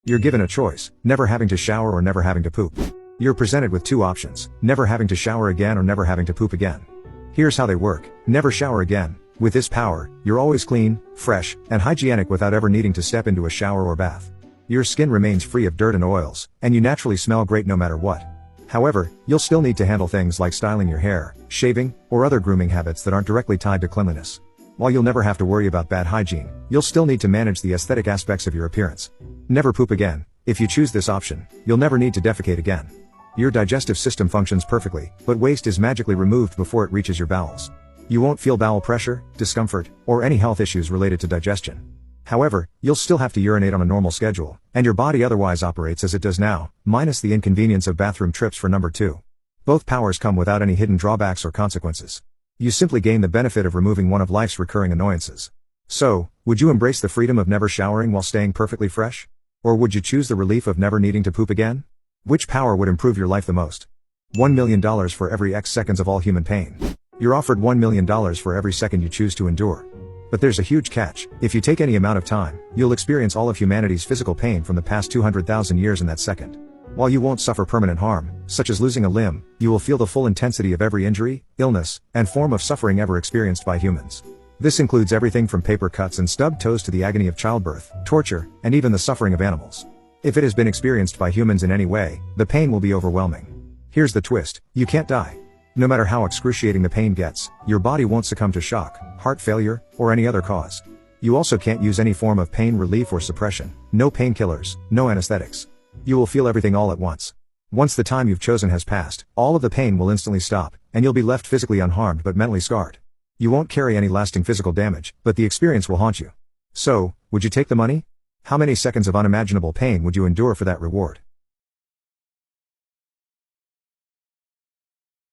You're given a choice, never having to shower or never having to poop. You're presented with two options, never having to shower again or never having to poop again. Here's how they work. Never shower again. With this power, you're always clean, fresh, and hygienic without ever needing to step into a shower or bath. Your skin remains free of dirt and oils, and you naturally smell great no matter what. However, you'll still need to handle things like styling your hair, shaving, or other grooming habits that aren't directly tied to cleanliness. While you'll never have to worry about bad hygiene, you'll still need to manage the aesthetic aspects of your appearance. Never poop again. If you choose this option, you'll never need to defecate again. Your digestive system functions perfectly, but waste is magically removed before it reaches your bowels. You won't feel bowel pressure, discomfort, or any health issues related to digestion. However, you'll still have to urinate on a normal schedule, and your body otherwise operates as it does now, minus the inconvenience of bathroom trips for number 2. Both powers come without any hidden drawbacks or consequences. You simply gain the benefit of removing one of life's recurring annoyances. So, would you embrace the freedom of never showering while staying perfectly fresh? Or would you choose the relief of never needing to poop again? Which power would improve your life the most? $1 million for every X seconds of all human pain. You're offered $1 million for every second you choose to endure. But there's a huge catch. If you take any amount of time, you'll experience all of humanity's physical pain from the past 200,000 years in that second. While you won't suffer permanent harm, such as losing a limb, you will feel the full intensity of every injury, illness, and form of suffering ever experienced by humans. This includes everything from paper cuts and stubbed toes to the agony of childbirth, torture, and even the suffering of animals. If it has been experienced by humans in any way, the pain will be overwhelming. Here's the twist: you can't die. No matter how excruciating the pain gets, your body won't succumb to shock, heart failure, or any other cause. You also can't use any form of pain relief or suppression, no painkillers, no anesthetics. You will feel everything all at once. Once the time you've chosen has passed, all of the pain will instantly stop, and you'll be left physically unharmed but mentally scarred. You won't carry any lasting physical damage, but the experience will haunt you. So, would you take the money? How many seconds of unimaginable pain would you endure for that reward?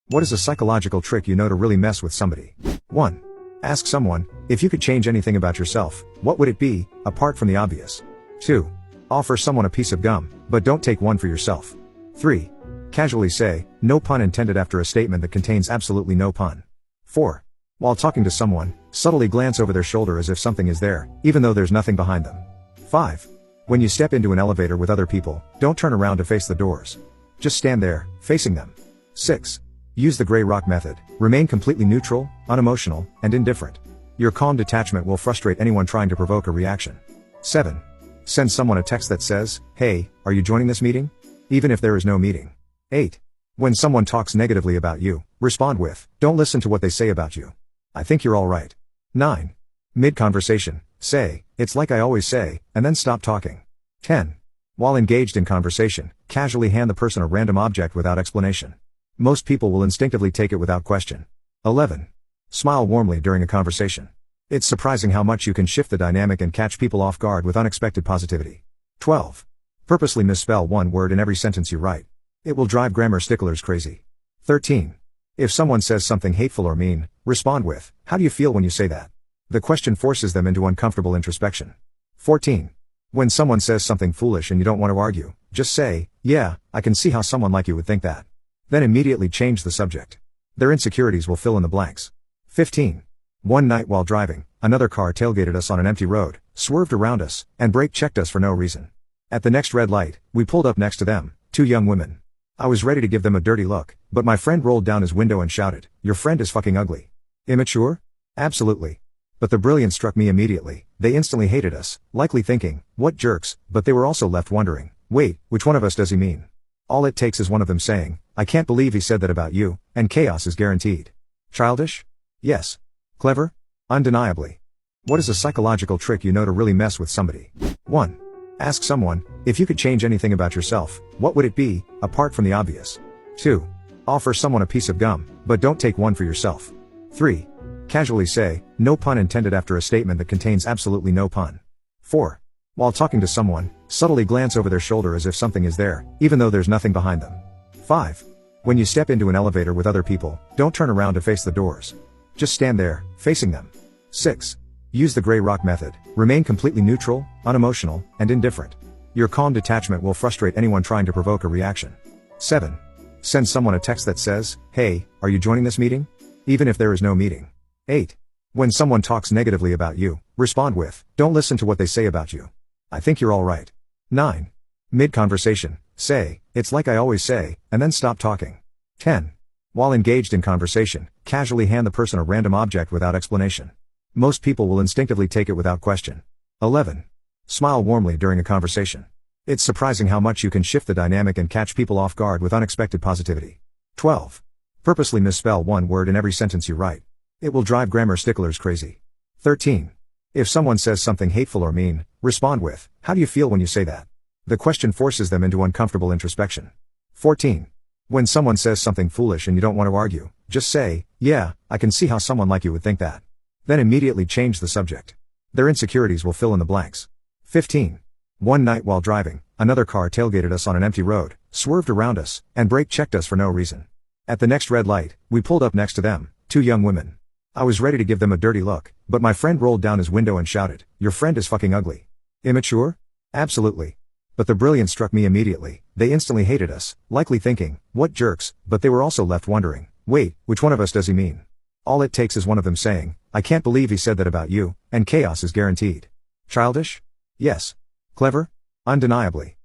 What is a psychological trick you know to really mess with somebody? 1. Ask someone, if you could change anything about yourself, what would it be, apart from the obvious? 2. Offer someone a piece of gum, but don't take one for yourself. 3. Casually say, no pun intended after a statement that contains absolutely no pun. 4. While talking to someone, subtly glance over their shoulder as if something is there, even though there's nothing behind them. 5. When you step into an elevator with other people, don't turn around to face the doors. Just stand there, facing them. 6. Use the gray rock method. Remain completely neutral, unemotional, and indifferent. Your calm detachment will frustrate anyone trying to provoke a reaction. 7. Send someone a text that says, hey, are you joining this meeting? Even if there is no meeting. 8. When someone talks negatively about you, respond with, don't listen to what they say about you. I think you're all right. 9. Mid-conversation, say, it's like I always say, and then stop talking. 10. While engaged in conversation, casually hand the person a random object without explanation. Most people will instinctively take it without question. 11. Smile warmly during a conversation. It's surprising how much you can shift the dynamic and catch people off guard with unexpected positivity. 12. Purposely misspell one word in every sentence you write. It will drive grammar sticklers crazy. 13. If someone says something hateful or mean, respond with, how do you feel when you say that? The question forces them into uncomfortable introspection. 14. When someone says something foolish and you don't want to argue, just say, yeah, I can see how someone like you would think that. Then immediately change the subject. Their insecurities will fill in the blanks. 15. One night while driving, another car tailgated us on an empty road, swerved around us, and brake checked us for no reason. At the next red light, we pulled up next to them, 2 young women. I was ready to give them a dirty look, but my friend rolled down his window and shouted, your friend is fucking ugly. Immature? Absolutely. But the brilliance struck me immediately. They instantly hated us, likely thinking, what jerks, but they were also left wondering, wait, which one of us does he mean? All it takes is one of them saying, I can't believe he said that about you, and chaos is guaranteed. Childish? Yes. Clever? Undeniably. What is a psychological trick you know to really mess with somebody? 1. Ask someone, if you could change anything about yourself, what would it be, apart from the obvious? 2. Offer someone a piece of gum, but don't take one for yourself. 3. Casually say, no pun intended after a statement that contains absolutely no pun. 4. While talking to someone, subtly glance over their shoulder as if something is there, even though there's nothing behind them. 5. When you step into an elevator with other people, don't turn around to face the doors. Just stand there, facing them. 6. Use the gray rock method. Remain completely neutral, unemotional, and indifferent. Your calm detachment will frustrate anyone trying to provoke a reaction. 7. Send someone a text that says, hey, are you joining this meeting? Even if there is no meeting. 8. When someone talks negatively about you, respond with, don't listen to what they say about you. I think you're all right. 9. Mid-conversation, say, "It's like I always say," and then stop talking. 10. While engaged in conversation, casually hand the person a random object without explanation. Most people will instinctively take it without question. 11. Smile warmly during a conversation. It's surprising how much you can shift the dynamic and catch people off guard with unexpected positivity. 12. Purposely misspell one word in every sentence you write. It will drive grammar sticklers crazy. 13. If someone says something hateful or mean, respond with, "How do you feel when you say that?" The question forces them into uncomfortable introspection. 14. When someone says something foolish and you don't want to argue, just say, "Yeah, I can see how someone like you would think that." Then immediately change the subject. Their insecurities will fill in the blanks. 15. One night while driving, another car tailgated us on an empty road, swerved around us, and brake checked us for no reason. At the next red light, we pulled up next to them, two young women. I was ready to give them a dirty look, but my friend rolled down his window and shouted, "Your friend is fucking ugly." Immature? Absolutely. But the brilliance struck me immediately. They instantly hated us, likely thinking, "What jerks," but they were also left wondering, "Wait, which one of us does he mean?" All it takes is one of them saying, "I can't believe he said that about you," and chaos is guaranteed. Childish? Yes. Clever? Undeniably.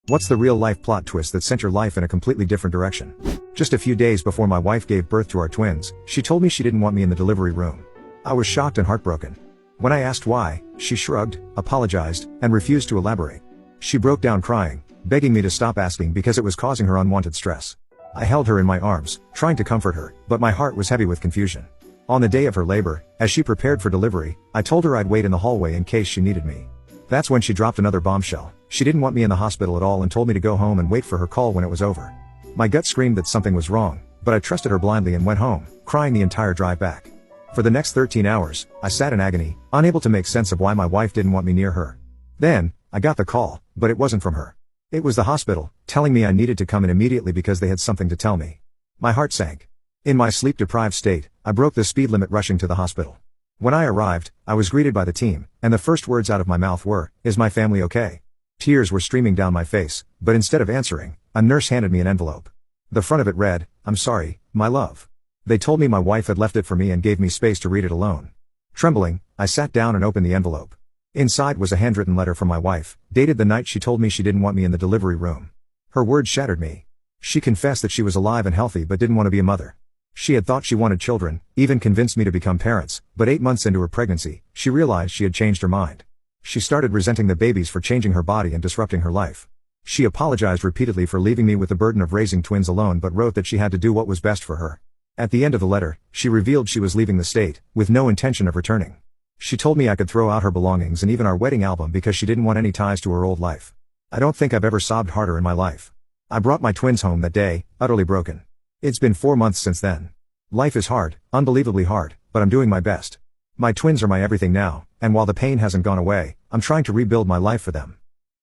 What's the real-life plot twist that sent your life in a completely different direction? Just a few days before my wife gave birth to our twins, she told me she didn't want me in the delivery room. I was shocked and heartbroken. When I asked why, she shrugged, apologized, and refused to elaborate. She broke down crying, begging me to stop asking because it was causing her unwanted stress. I held her in my arms, trying to comfort her, but my heart was heavy with confusion. On the day of her labor, as she prepared for delivery, I told her I'd wait in the hallway in case she needed me. That's when she dropped another bombshell. She didn't want me in the hospital at all and told me to go home and wait for her call when it was over. My gut screamed that something was wrong, but I trusted her blindly and went home, crying the entire drive back. For the next 13 hours, I sat in agony, unable to make sense of why my wife didn't want me near her. Then, I got the call, but it wasn't from her. It was the hospital, telling me I needed to come in immediately because they had something to tell me. My heart sank. In my sleep-deprived state, I broke the speed limit rushing to the hospital. When I arrived, I was greeted by the team, and the first words out of my mouth were, "Is my family okay?" Tears were streaming down my face, but instead of answering, a nurse handed me an envelope. The front of it read, "I'm sorry, my love." They told me my wife had left it for me and gave me space to read it alone. Trembling, I sat down and opened the envelope. Inside was a handwritten letter from my wife, dated the night she told me she didn't want me in the delivery room. Her words shattered me. She confessed that she was alive and healthy but didn't want to be a mother. She had thought she wanted children, even convinced me to become parents, but 8 months into her pregnancy, she realized she had changed her mind. She started resenting the babies for changing her body and disrupting her life. She apologized repeatedly for leaving me with the burden of raising twins alone but wrote that she had to do what was best for her. At the end of the letter, she revealed she was leaving the state, with no intention of returning. She told me I could throw out her belongings and even our wedding album because she didn't want any ties to her old life. I don't think I've ever sobbed harder in my life. I brought my twins home that day, utterly broken. It's been 4 months since then. Life is hard, unbelievably hard, but I'm doing my best. My twins are my everything now, and while the pain hasn't gone away, I'm trying to rebuild my life for them.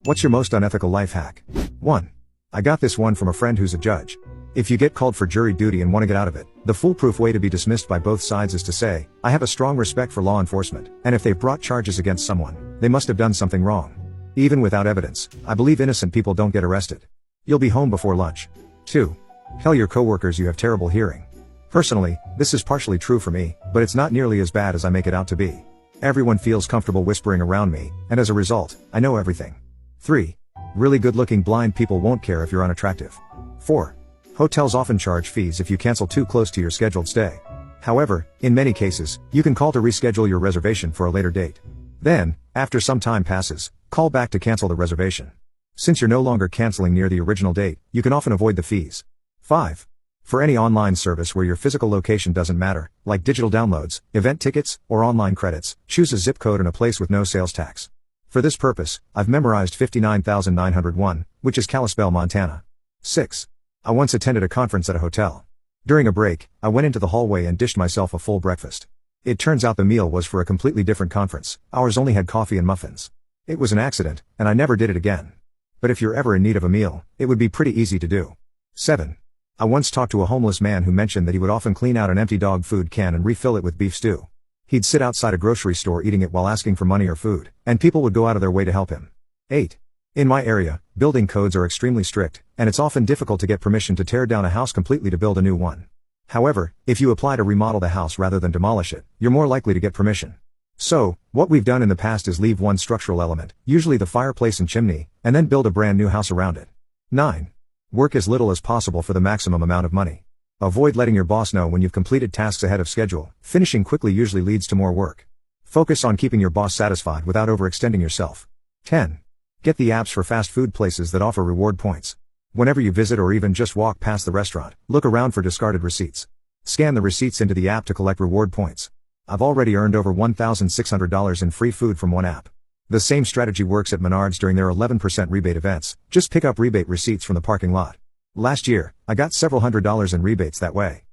What's your most unethical life hack? 1. I got this one from a friend who's a judge. If you get called for jury duty and want to get out of it, the foolproof way to be dismissed by both sides is to say, "I have a strong respect for law enforcement, and if they've brought charges against someone, they must have done something wrong. Even without evidence, I believe innocent people don't get arrested. You'll be home before lunch." 2. Tell your coworkers you have terrible hearing. Personally, this is partially true for me, but it's not nearly as bad as I make it out to be. Everyone feels comfortable whispering around me, and as a result, I know everything. 3. Really good-looking blind people won't care if you're unattractive. 4. Hotels often charge fees if you cancel too close to your scheduled stay. However, in many cases, you can call to reschedule your reservation for a later date. Then, after some time passes, call back to cancel the reservation. Since you're no longer canceling near the original date, you can often avoid the fees. 5. For any online service where your physical location doesn't matter, like digital downloads, event tickets, or online credits, choose a zip code and a place with no sales tax. For this purpose, I've memorized 59,901, which is Kalispell, Montana. 6. I once attended a conference at a hotel. During a break, I went into the hallway and dished myself a full breakfast. It turns out the meal was for a completely different conference. Ours only had coffee and muffins. It was an accident, and I never did it again. But if you're ever in need of a meal, it would be pretty easy to do. 7. I once talked to a homeless man who mentioned that he would often clean out an empty dog food can and refill it with beef stew. He'd sit outside a grocery store eating it while asking for money or food, and people would go out of their way to help him. 8. In my area, building codes are extremely strict, and it's often difficult to get permission to tear down a house completely to build a new one. However, if you apply to remodel the house rather than demolish it, you're more likely to get permission. So, what we've done in the past is leave one structural element, usually the fireplace and chimney, and then build a brand new house around it. 9. Work as little as possible for the maximum amount of money. Avoid letting your boss know when you've completed tasks ahead of schedule. Finishing quickly usually leads to more work. Focus on keeping your boss satisfied without overextending yourself. 10. Get the apps for fast food places that offer reward points. Whenever you visit or even just walk past the restaurant, look around for discarded receipts. Scan the receipts into the app to collect reward points. I've already earned over $1,600 in free food from one app. The same strategy works at Menards during their 11% rebate events. Just pick up rebate receipts from the parking lot. Last year, I got several $100s in rebates that way.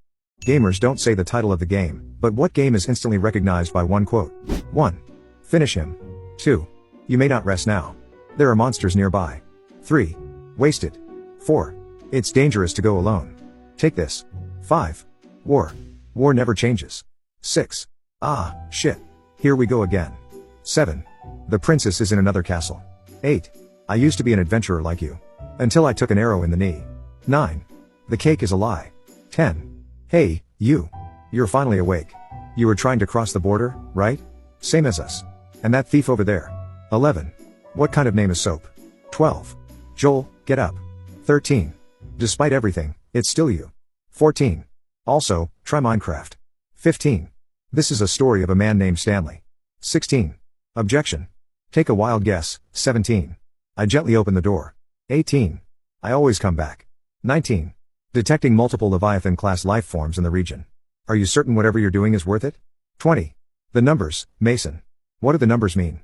Gamers don't say the title of the game, but what game is instantly recognized by one quote? 1. Finish him. 2. You may not rest now. There are monsters nearby. 3. Wasted. 4. It's dangerous to go alone. Take this. 5. War. War never changes. 6. Ah, shit. Here we go again. 7. The princess is in another castle. 8. I used to be an adventurer like you. Until I took an arrow in the knee. 9. The cake is a lie. 10. Hey, you. You're finally awake. You were trying to cross the border, right? Same as us. And that thief over there. 11. What kind of name is soap? 12. Joel, get up. 13. Despite everything, it's still you. 14. Also, try Minecraft. 15. This is a story of a man named Stanley. 16. Objection. Take a wild guess. 17. I gently open the door. 18. I always come back. 19. Detecting multiple Leviathan-class life forms in the region. Are you certain whatever you're doing is worth it? 20. The numbers, Mason. What do the numbers mean?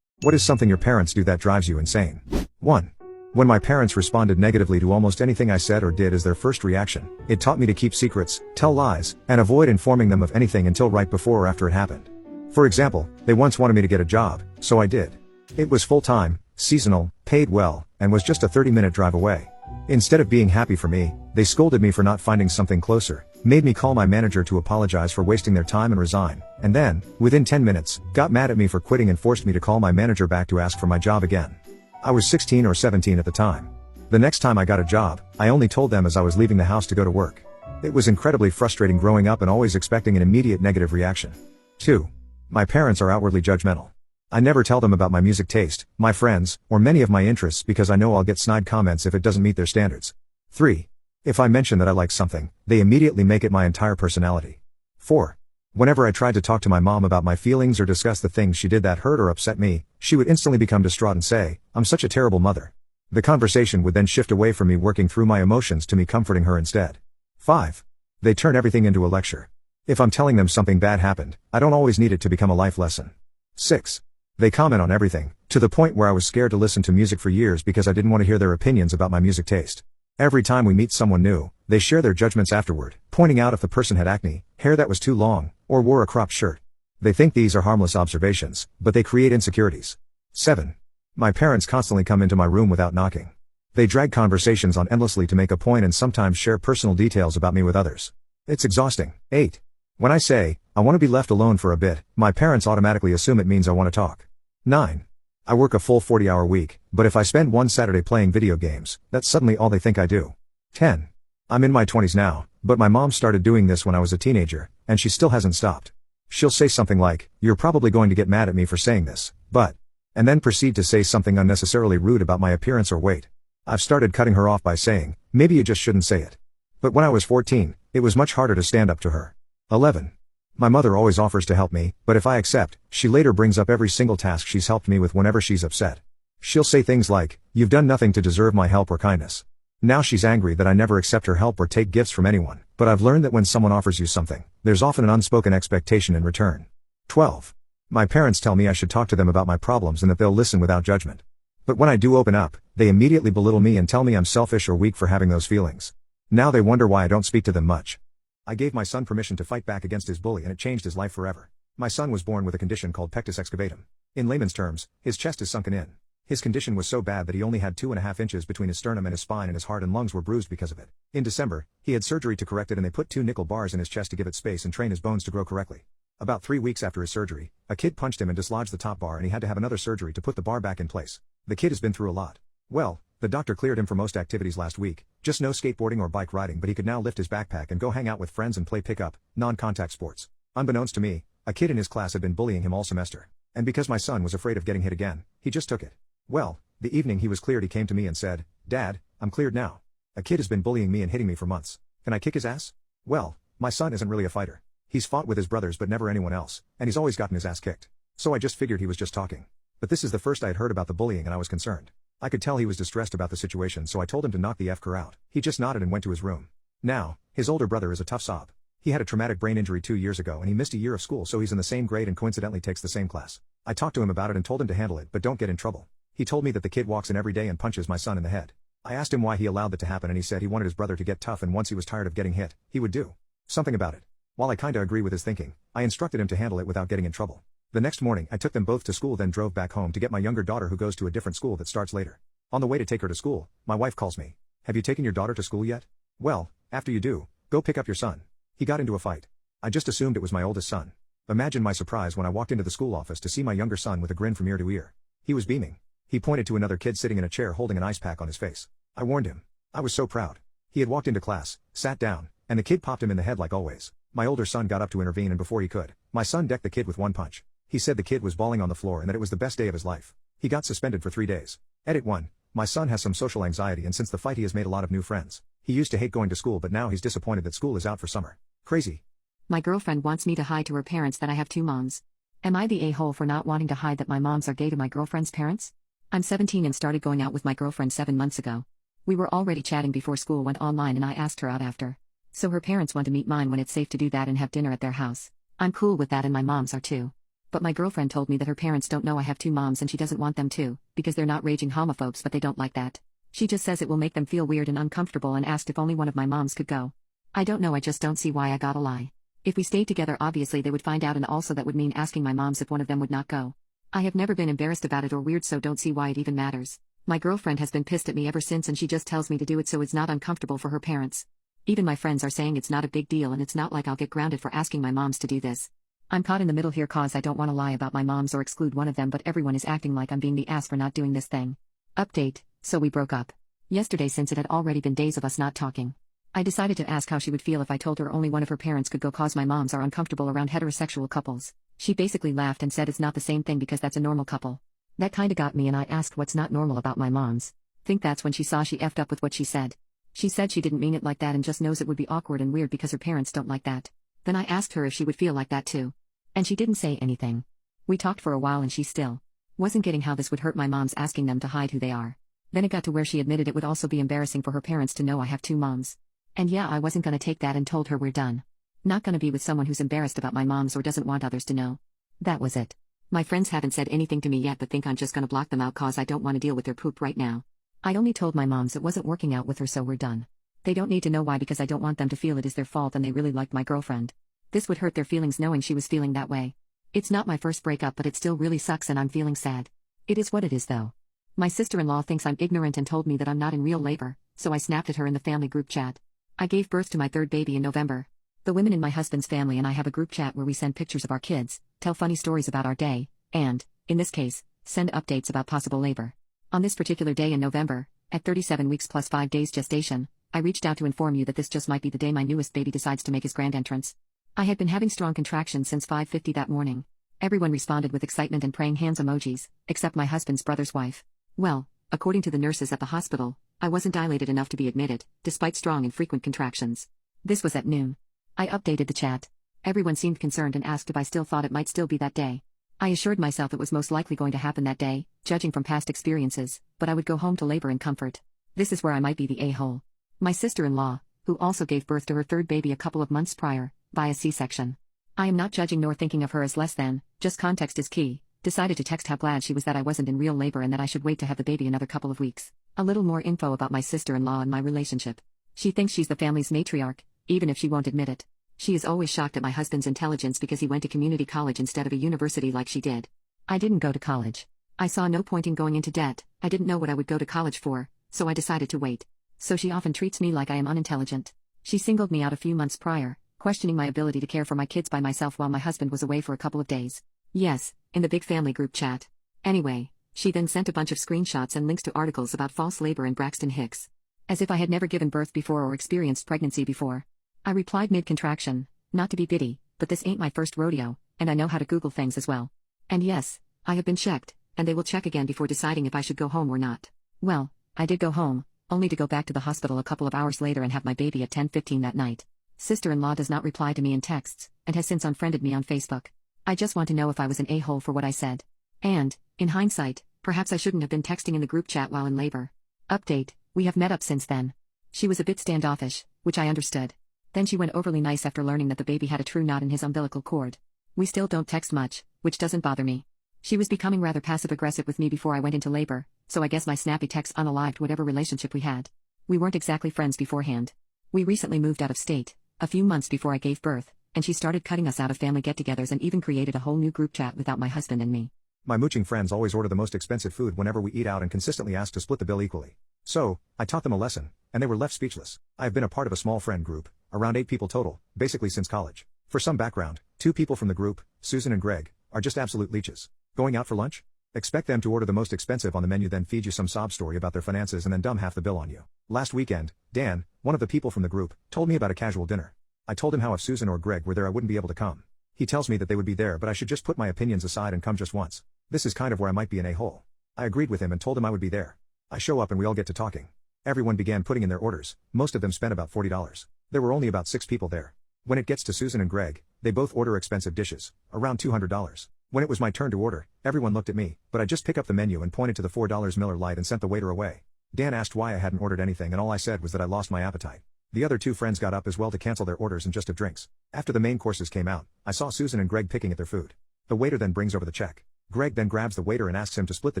What is something your parents do that drives you insane? 1. When my parents responded negatively to almost anything I said or did as their first reaction, it taught me to keep secrets, tell lies, and avoid informing them of anything until right before or after it happened. For example, they once wanted me to get a job, so I did. It was full-time, seasonal, paid well, and was just a 30-minute drive away. Instead of being happy for me, they scolded me for not finding something closer, made me call my manager to apologize for wasting their time and resign, and then, within 10 minutes, got mad at me for quitting and forced me to call my manager back to ask for my job again. I was 16 or 17 at the time. The next time I got a job, I only told them as I was leaving the house to go to work. It was incredibly frustrating growing up and always expecting an immediate negative reaction. 2. My parents are outwardly judgmental. I never tell them about my music taste, my friends, or many of my interests because I know I'll get snide comments if it doesn't meet their standards. 3. If I mention that I like something, they immediately make it my entire personality. 4. Whenever I tried to talk to my mom about my feelings or discuss the things she did that hurt or upset me, she would instantly become distraught and say, "I'm such a terrible mother." The conversation would then shift away from me working through my emotions to me comforting her instead. 5. They turn everything into a lecture. If I'm telling them something bad happened, I don't always need it to become a life lesson. 6. They comment on everything, to the point where I was scared to listen to music for years because I didn't want to hear their opinions about my music taste. Every time we meet someone new, they share their judgments afterward, pointing out if the person had acne, hair that was too long, or wore a cropped shirt. They think these are harmless observations, but they create insecurities. 7. My parents constantly come into my room without knocking. They drag conversations on endlessly to make a point and sometimes share personal details about me with others. It's exhausting. 8. When I say, I want to be left alone for a bit, my parents automatically assume it means I want to talk. 9. I work a full 40-hour week, but if I spend one Saturday playing video games, that's suddenly all they think I do. 10. I'm in my 20s now, but my mom started doing this when I was a teenager, and she still hasn't stopped. She'll say something like, "You're probably going to get mad at me for saying this, but," and then proceed to say something unnecessarily rude about my appearance or weight. I've started cutting her off by saying, "Maybe you just shouldn't say it." But when I was 14, it was much harder to stand up to her. 11. My mother always offers to help me, but if I accept, she later brings up every single task she's helped me with whenever she's upset. She'll say things like, "You've done nothing to deserve my help or kindness." Now she's angry that I never accept her help or take gifts from anyone, but I've learned that when someone offers you something, there's often an unspoken expectation in return. 12. My parents tell me I should talk to them about my problems and that they'll listen without judgment. But when I do open up, they immediately belittle me and tell me I'm selfish or weak for having those feelings. Now they wonder why I don't speak to them much. I gave my son permission to fight back against his bully and it changed his life forever. My son was born with a condition called pectus excavatum. In layman's terms, his chest is sunken in. His condition was so bad that he only had 2.5 inches between his sternum and his spine, and his heart and lungs were bruised because of it. In December, he had surgery to correct it and they put 2 nickel bars in his chest to give it space and train his bones to grow correctly. About 3 weeks after his surgery, a kid punched him and dislodged the top bar and he had to have another surgery to put the bar back in place. The kid has been through a lot. Well, the doctor cleared him for most activities last week, just no skateboarding or bike riding, but he could now lift his backpack and go hang out with friends and play pickup, non-contact sports. Unbeknownst to me, A kid in his class had been bullying him all semester. And because my son was afraid of getting hit again, he just took it. Well, the evening he was cleared he came to me and said, "Dad, I'm cleared now. A kid has been bullying me and hitting me for months. Can I kick his ass?" Well, my son isn't really a fighter. He's fought with his brothers but never anyone else, and he's always gotten his ass kicked. So I just figured he was just talking. But this is the first I had heard about the bullying and I was concerned. I could tell he was distressed about the situation, so I told him to knock the F-ker out. He just nodded and went to his room. Now, his older brother is a tough sob. He had a traumatic brain injury 2 years ago and he missed a year of school, so he's in the same grade and coincidentally takes the same class. I talked to him about it and told him to handle it but don't get in trouble. He told me that the kid walks in every day and punches my son in the head. I asked him why he allowed that to happen and he said he wanted his brother to get tough and once he was tired of getting hit, he would do something about it. While I kinda agree with his thinking, I instructed him to handle it without getting in trouble. The next morning I took them both to school, then drove back home to get my younger daughter who goes to a different school that starts later. On the way to take her to school, my wife calls me. "Have you taken your daughter to school yet?" "Well, after you do, go pick up your son. He got into a fight." I just assumed it was my oldest son. Imagine my surprise when I walked into the school office to see my younger son with a grin from ear to ear. He was beaming. He pointed to another kid sitting in a chair holding an ice pack on his face. I warned him. I was so proud. He had walked into class, sat down, and the kid popped him in the head like always. My older son got up to intervene and before he could, my son decked the kid with one punch. He said the kid was bawling on the floor and that it was the best day of his life. He got suspended for 3 days. Edit 1. My son has some social anxiety and since the fight he has made a lot of new friends. He used to hate going to school but now he's disappointed that school is out for summer. Crazy. My girlfriend wants me to hide to her parents that I have 2 moms. Am I the a-hole for not wanting to hide that my moms are gay to my girlfriend's parents? I'm 17 and started going out with my girlfriend 7 months ago. We were already chatting before school went online and I asked her out after. So her parents want to meet mine when it's safe to do that and have dinner at their house. I'm cool with that and my moms are too. But my girlfriend told me that her parents don't know I have 2 moms and she doesn't want them to, because they're not raging homophobes but they don't like that. She just says it will make them feel weird and uncomfortable and asked if only one of my moms could go. I don't know, I just don't see why I gotta lie. If we stayed together obviously they would find out and also that would mean asking my moms if one of them would not go. I have never been embarrassed about it or weird so don't see why it even matters. My girlfriend has been pissed at me ever since and she just tells me to do it so it's not uncomfortable for her parents. Even my friends are saying it's not a big deal and it's not like I'll get grounded for asking my moms to do this. I'm caught in the middle here cause I don't want to lie about my moms or exclude one of them but everyone is acting like I'm being the ass for not doing this thing. Update, so we broke up. Yesterday since it had already been days of us not talking. I decided to ask how she would feel if I told her only one of her parents could go cause my moms are uncomfortable around heterosexual couples. She basically laughed and said it's not the same thing because that's a normal couple. That kinda got me and I asked what's not normal about my moms. Think that's when she saw she effed up with what she said. She said she didn't mean it like that and just knows it would be awkward and weird because her parents don't like that. Then I asked her if she would feel like that too. And she didn't say anything. We talked for a while and she still wasn't getting how this would hurt my moms asking them to hide who they are. Then it got to where she admitted it would also be embarrassing for her parents to know I have 2 moms. And yeah, I wasn't gonna take that and told her we're done. Not gonna be with someone who's embarrassed about my moms or doesn't want others to know. That was it. My friends haven't said anything to me yet but think I'm just gonna block them out cause I don't want to deal with their poop right now. I only told my moms it wasn't working out with her so we're done. They don't need to know why because I don't want them to feel it is their fault and they really liked my girlfriend. This would hurt their feelings knowing she was feeling that way. It's not my first breakup but it still really sucks and I'm feeling sad. It is what it is though. My sister-in-law thinks I'm ignorant and told me that I'm not in real labor, so I snapped at her in the family group chat. I gave birth to my 3rd baby in November. The women in my husband's family and I have a group chat where we send pictures of our kids, tell funny stories about our day, and, in this case, send updates about possible labor. On this particular day in November, at 37 weeks plus 5 days gestation, I reached out to inform you that this just might be the day my newest baby decides to make his grand entrance. I had been having strong contractions since 5:50 that morning. Everyone responded with excitement and praying hands emojis, except my husband's brother's wife. Well, according to the nurses at the hospital, I wasn't dilated enough to be admitted, despite strong and frequent contractions. This was at noon. I updated the chat. Everyone seemed concerned and asked if I still thought it might still be that day. I assured myself it was most likely going to happen that day, judging from past experiences, but I would go home to labor in comfort. This is where I might be the a-hole. My sister-in-law, who also gave birth to her 3rd baby a couple of months prior, via C-section. I am not judging nor thinking of her as less than, just context is key, decided to text how glad she was that I wasn't in real labor and that I should wait to have the baby another couple of weeks. A little more info about my sister-in-law and my relationship. She thinks she's the family's matriarch, even if she won't admit it. She is always shocked at my husband's intelligence because he went to community college instead of a university like she did. I didn't go to college. I saw no point in going into debt, I didn't know what I would go to college for, so I decided to wait. So she often treats me like I am unintelligent. She singled me out a few months prior, questioning my ability to care for my kids by myself while my husband was away for a couple of days. Yes, in the big family group chat. Anyway, she then sent a bunch of screenshots and links to articles about false labor and Braxton Hicks. As if I had never given birth before or experienced pregnancy before. I replied mid-contraction, not to be bitty, but this ain't my first rodeo, and I know how to Google things as well. And yes, I have been checked, and they will check again before deciding if I should go home or not. Well, I did go home, only to go back to the hospital a couple of hours later and have my baby at 10:15 that night. Sister-in-law does not reply to me in texts, and has since unfriended me on Facebook. I just want to know if I was an a-hole for what I said. And, in hindsight, perhaps I shouldn't have been texting in the group chat while in labor. Update, we have met up since then. She was a bit standoffish, which I understood. Then she went overly nice after learning that the baby had a true knot in his umbilical cord. We still don't text much, which doesn't bother me. She was becoming rather passive-aggressive with me before I went into labor, so I guess my snappy texts unalived whatever relationship we had. We weren't exactly friends beforehand. We recently moved out of state, a few months before I gave birth, and she started cutting us out of family get-togethers and even created a whole new group chat without my husband and me. My mooching friends always order the most expensive food whenever we eat out and consistently ask to split the bill equally. So, I taught them a lesson, and they were left speechless. I have been a part of a small friend group, around 8 people total, basically since college. For some background, 2 people from the group, Susan and Greg, are just absolute leeches. Going out for lunch? Expect them to order the most expensive on the menu, then feed you some sob story about their finances and then dumb half the bill on you. Last weekend, Dan, one of the people from the group, told me about a casual dinner. I told him how if Susan or Greg were there I wouldn't be able to come. He tells me that they would be there but I should just put my opinions aside and come just once. This is kind of where I might be an a-hole. I agreed with him and told him I would be there. I show up and we all get to talking. Everyone began putting in their orders, most of them spent about $40. There were only about 6 people there. When it gets to Susan and Greg, they both order expensive dishes, around $200. When it was my turn to order, everyone looked at me, but I just picked up the menu and pointed to the $4 Miller Lite and sent the waiter away. Dan asked why I hadn't ordered anything and all I said was that I lost my appetite. The other 2 friends got up as well to cancel their orders and just have drinks. After the main courses came out, I saw Susan and Greg picking at their food. The waiter then brings over the check. Greg then grabs the waiter and asks him to split the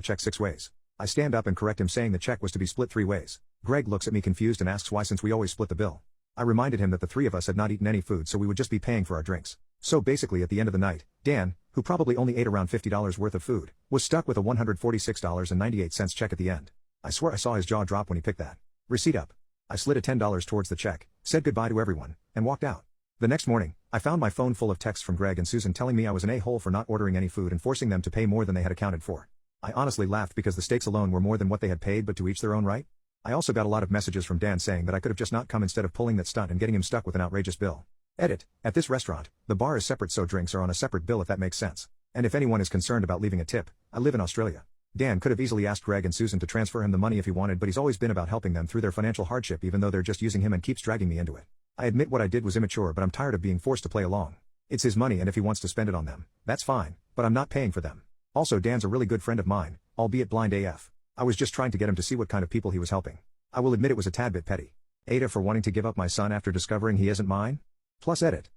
check 6 ways. I stand up and correct him saying the check was to be split 3 ways. Greg looks at me confused and asks why since we always split the bill. I reminded him that the 3 of us had not eaten any food so we would just be paying for our drinks. So basically at the end of the night, Dan, who probably only ate around $50 worth of food, was stuck with a $146.98 check at the end. I swear I saw his jaw drop when he picked that receipt up. I slid a $10 towards the check, said goodbye to everyone, and walked out. The next morning, I found my phone full of texts from Greg and Susan telling me I was an a-hole for not ordering any food and forcing them to pay more than they had accounted for. I honestly laughed because the stakes alone were more than what they had paid, but to each their own, right? I also got a lot of messages from Dan saying that I could have just not come instead of pulling that stunt and getting him stuck with an outrageous bill. Edit, at this restaurant, the bar is separate so drinks are on a separate bill if that makes sense. And if anyone is concerned about leaving a tip, I live in Australia. Dan could have easily asked Greg and Susan to transfer him the money if he wanted, but he's always been about helping them through their financial hardship even though they're just using him and keeps dragging me into it. I admit what I did was immature, but I'm tired of being forced to play along. It's his money and if he wants to spend it on them, that's fine, but I'm not paying for them. Also Dan's a really good friend of mine, albeit blind AF. I was just trying to get him to see what kind of people he was helping. I will admit it was a tad bit petty. AITAH for wanting to give up my son after discovering he isn't mine? Plus edit.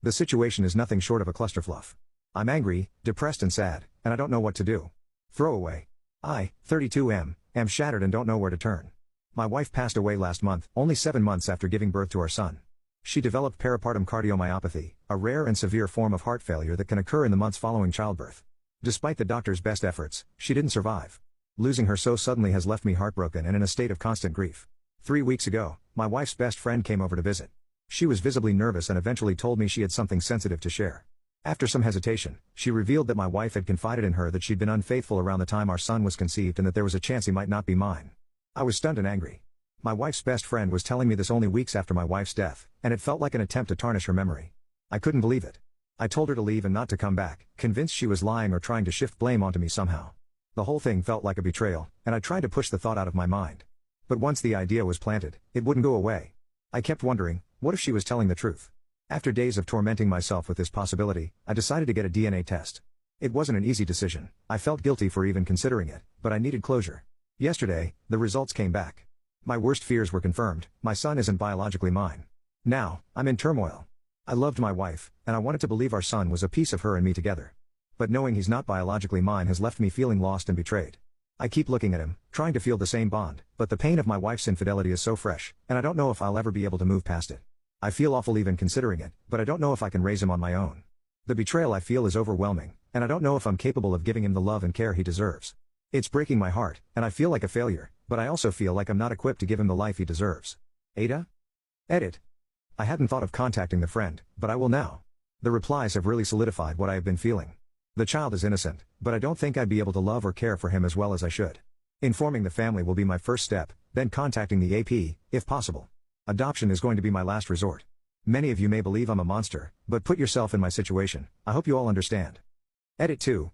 The situation is nothing short of a clusterfluff. I'm angry, depressed and sad, and I don't know what to do. Throwaway. I, 32 am shattered and don't know where to turn. My wife passed away last month, only 7 months after giving birth to our son. She developed peripartum cardiomyopathy, a rare and severe form of heart failure that can occur in the months following childbirth. Despite the doctor's best efforts, she didn't survive. Losing her so suddenly has left me heartbroken and in a state of constant grief. 3 weeks ago, my wife's best friend came over to visit. She was visibly nervous and eventually told me she had something sensitive to share. After some hesitation, she revealed that my wife had confided in her that she'd been unfaithful around the time our son was conceived and that there was a chance he might not be mine. I was stunned and angry. My wife's best friend was telling me this only weeks after my wife's death, and it felt like an attempt to tarnish her memory. I couldn't believe it. I told her to leave and not to come back, convinced she was lying or trying to shift blame onto me somehow. The whole thing felt like a betrayal, and I tried to push the thought out of my mind. But once the idea was planted, it wouldn't go away. I kept wondering, what if she was telling the truth? After days of tormenting myself with this possibility, I decided to get a DNA test. It wasn't an easy decision. I felt guilty for even considering it, but I needed closure. Yesterday, the results came back. My worst fears were confirmed. My son isn't biologically mine. Now, I'm in turmoil. I loved my wife, and I wanted to believe our son was a piece of her and me together. But knowing he's not biologically mine has left me feeling lost and betrayed. I keep looking at him, trying to feel the same bond, but the pain of my wife's infidelity is so fresh, and I don't know if I'll ever be able to move past it. I feel awful even considering it, but I don't know if I can raise him on my own. The betrayal I feel is overwhelming, and I don't know if I'm capable of giving him the love and care he deserves. It's breaking my heart, and I feel like a failure, but I also feel like I'm not equipped to give him the life he deserves. AITAH? Edit. I hadn't thought of contacting the friend, but I will now. The replies have really solidified what I have been feeling. The child is innocent, but I don't think I'd be able to love or care for him as well as I should. Informing the family will be my first step, then contacting the AP, if possible. Adoption is going to be my last resort. Many of you may believe I'm a monster, but put yourself in my situation, I hope you all understand. Edit 2.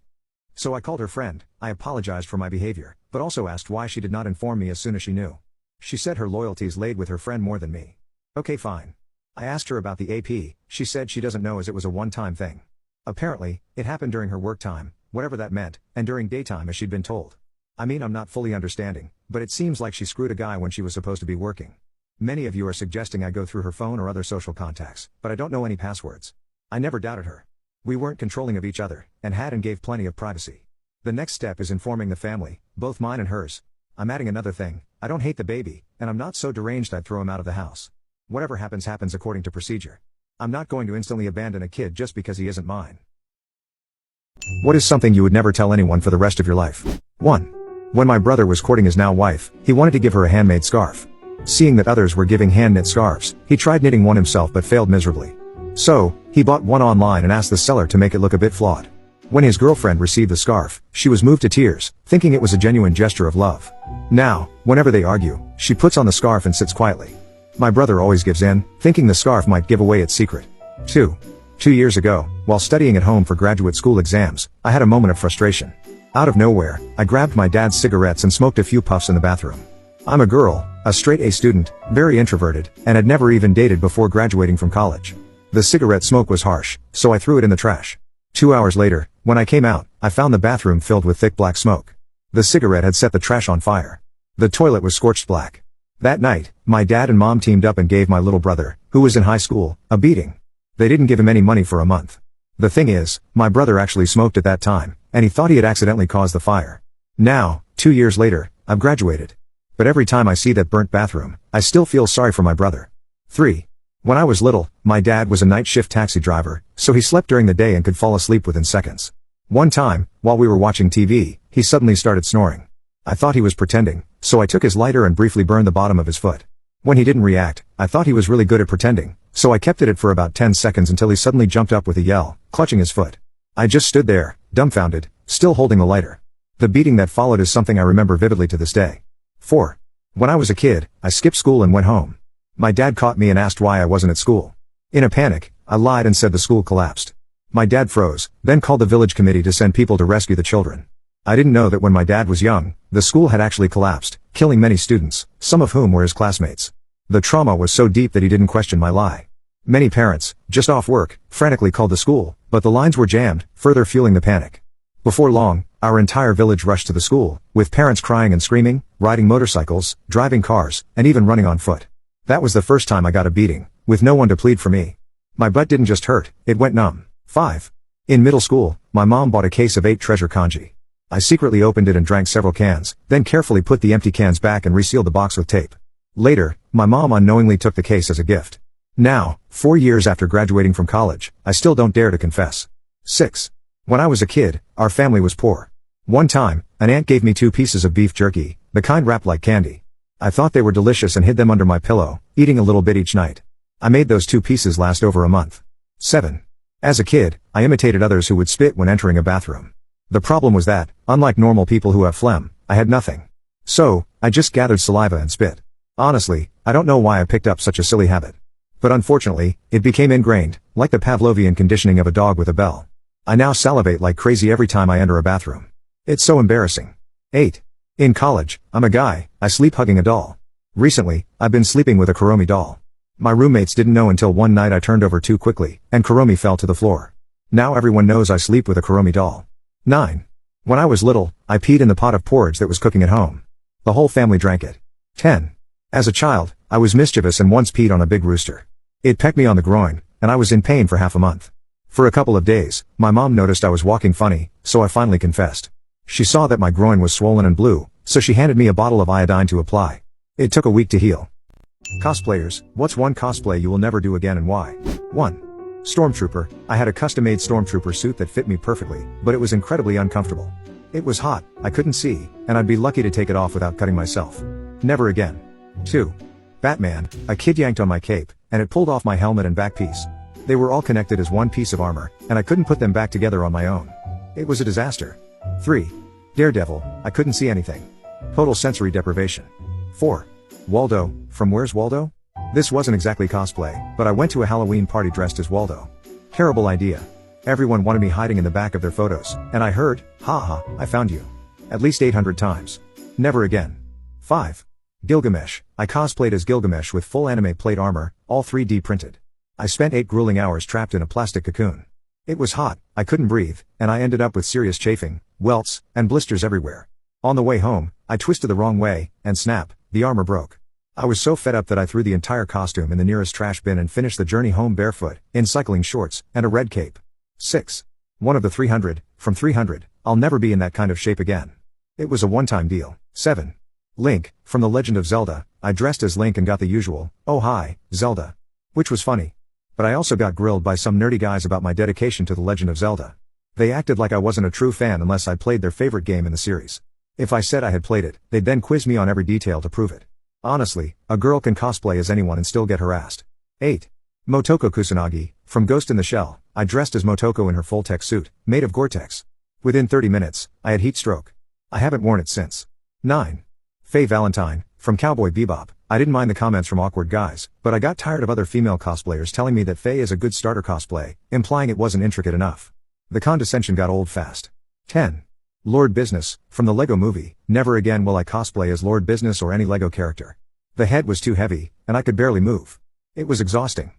So I called her friend, I apologized for my behavior, but also asked why she did not inform me as soon as she knew. She said her loyalties laid with her friend more than me. Okay, fine. I asked her about the AP, she said she doesn't know as it was a one-time thing. Apparently, it happened during her work time, whatever that meant, and during daytime as she'd been told. I mean, I'm not fully understanding, but it seems like she screwed a guy when she was supposed to be working. Many of you are suggesting I go through her phone or other social contacts, but I don't know any passwords. I never doubted her. We weren't controlling of each other, and had and gave plenty of privacy. The next step is informing the family, both mine and hers. I'm adding another thing, I don't hate the baby, and I'm not so deranged I'd throw him out of the house. Whatever happens happens according to procedure. I'm not going to instantly abandon a kid just because he isn't mine. What is something you would never tell anyone for the rest of your life? 1. When my brother was courting his now wife, he wanted to give her a handmade scarf. Seeing that others were giving hand-knit scarves, he tried knitting one himself but failed miserably. So, he bought one online and asked the seller to make it look a bit flawed. When his girlfriend received the scarf, she was moved to tears, thinking it was a genuine gesture of love. Now, whenever they argue, she puts on the scarf and sits quietly. My brother always gives in, thinking the scarf might give away its secret. 2. 2 years ago, while studying at home for graduate school exams, I had a moment of frustration. Out of nowhere, I grabbed my dad's cigarettes and smoked a few puffs in the bathroom. I'm a girl, a straight A student, very introverted, and had never even dated before graduating from college. The cigarette smoke was harsh, so I threw it in the trash. 2 hours later, when I came out, I found the bathroom filled with thick black smoke. The cigarette had set the trash on fire. The toilet was scorched black. That night, my dad and mom teamed up and gave my little brother, who was in high school, a beating. They didn't give him any money for a month. The thing is, my brother actually smoked at that time, and he thought he had accidentally caused the fire. Now, 2 years later, I've graduated. But every time I see that burnt bathroom, I still feel sorry for my brother. 3. When I was little, my dad was a night shift taxi driver, so he slept during the day and could fall asleep within seconds. One time, while we were watching TV, he suddenly started snoring. I thought he was pretending, so I took his lighter and briefly burned the bottom of his foot. When he didn't react, I thought he was really good at pretending, so I kept at it for about 10 seconds until he suddenly jumped up with a yell, clutching his foot. I just stood there, dumbfounded, still holding the lighter. The beating that followed is something I remember vividly to this day. 4. When I was a kid, I skipped school and went home. My dad caught me and asked why I wasn't at school. In a panic, I lied and said the school collapsed. My dad froze, then called the village committee to send people to rescue the children. I didn't know that when my dad was young, the school had actually collapsed, killing many students, some of whom were his classmates. The trauma was so deep that he didn't question my lie. Many parents, just off work, frantically called the school, but the lines were jammed, further fueling the panic. Before long, our entire village rushed to the school, with parents crying and screaming, riding motorcycles, driving cars, and even running on foot. That was the first time I got a beating, with no one to plead for me. My butt didn't just hurt, it went numb. 5. In middle school, my mom bought a case of 8 treasure kanji. I secretly opened it and drank several cans, then carefully put the empty cans back and resealed the box with tape. Later, my mom unknowingly took the case as a gift. Now, 4 years after graduating from college, I still don't dare to confess. 6. When I was a kid, our family was poor. One time, an aunt gave me 2 pieces of beef jerky, the kind wrapped like candy. I thought they were delicious and hid them under my pillow, eating a little bit each night. I made those 2 pieces last over a month. 7. As a kid, I imitated others who would spit when entering a bathroom. The problem was that, unlike normal people who have phlegm, I had nothing. So, I just gathered saliva and spit. Honestly, I don't know why I picked up such a silly habit. But unfortunately, it became ingrained, like the Pavlovian conditioning of a dog with a bell. I now salivate like crazy every time I enter a bathroom. It's so embarrassing. 8. In college, I'm a guy, I sleep hugging a doll. Recently, I've been sleeping with a Kuromi doll. My roommates didn't know until one night I turned over too quickly, and Kuromi fell to the floor. Now everyone knows I sleep with a Kuromi doll. 9. When I was little, I peed in the pot of porridge that was cooking at home. The whole family drank it. 10. As a child, I was mischievous and once peed on a big rooster. It pecked me on the groin, and I was in pain for half a month. For a couple of days, my mom noticed I was walking funny, so I finally confessed. She saw that my groin was swollen and blue, so she handed me a bottle of iodine to apply. It took a week to heal. Cosplayers, what's one cosplay you will never do again and why? 1. Stormtrooper. I had a custom-made Stormtrooper suit that fit me perfectly, but it was incredibly uncomfortable. It was hot, I couldn't see, and I'd be lucky to take it off without cutting myself. Never again. 2. Batman. A kid yanked on my cape, and it pulled off my helmet and back piece. They were all connected as one piece of armor, and I couldn't put them back together on my own. It was a disaster. 3. Daredevil. I couldn't see anything. Total sensory deprivation. 4. Waldo. From Where's Waldo? This wasn't exactly cosplay, but I went to a Halloween party dressed as Waldo. Terrible idea. Everyone wanted me hiding in the back of their photos, and I heard, haha, I found you. At least 800 times. Never again. 5. Gilgamesh. I cosplayed as Gilgamesh with full anime plate armor, all 3D printed. I spent 8 grueling hours trapped in a plastic cocoon. It was hot, I couldn't breathe, and I ended up with serious chafing, welts, and blisters everywhere. On the way home, I twisted the wrong way, and snap, the armor broke. I was so fed up that I threw the entire costume in the nearest trash bin and finished the journey home barefoot, in cycling shorts, and a red cape. 6. One of the 300, from 300, I'll never be in that kind of shape again. It was a one-time deal. 7. Link, from The Legend of Zelda, I dressed as Link and got the usual, oh hi, Zelda. Which was funny. But I also got grilled by some nerdy guys about my dedication to The Legend of Zelda. They acted like I wasn't a true fan unless I played their favorite game in the series. If I said I had played it, they'd then quiz me on every detail to prove it. Honestly, a girl can cosplay as anyone and still get harassed. 8. Motoko Kusanagi, from Ghost in the Shell, I dressed as Motoko in her full-tech suit, made of Gore-Tex. Within 30 minutes, I had heat stroke. I haven't worn it since. 9. Faye Valentine, from Cowboy Bebop, I didn't mind the comments from awkward guys, but I got tired of other female cosplayers telling me that Faye is a good starter cosplay, implying it wasn't intricate enough. The condescension got old fast. 10. Lord Business, from the Lego Movie, never again will I cosplay as Lord Business or any Lego character. The head was too heavy, and I could barely move. It was exhausting.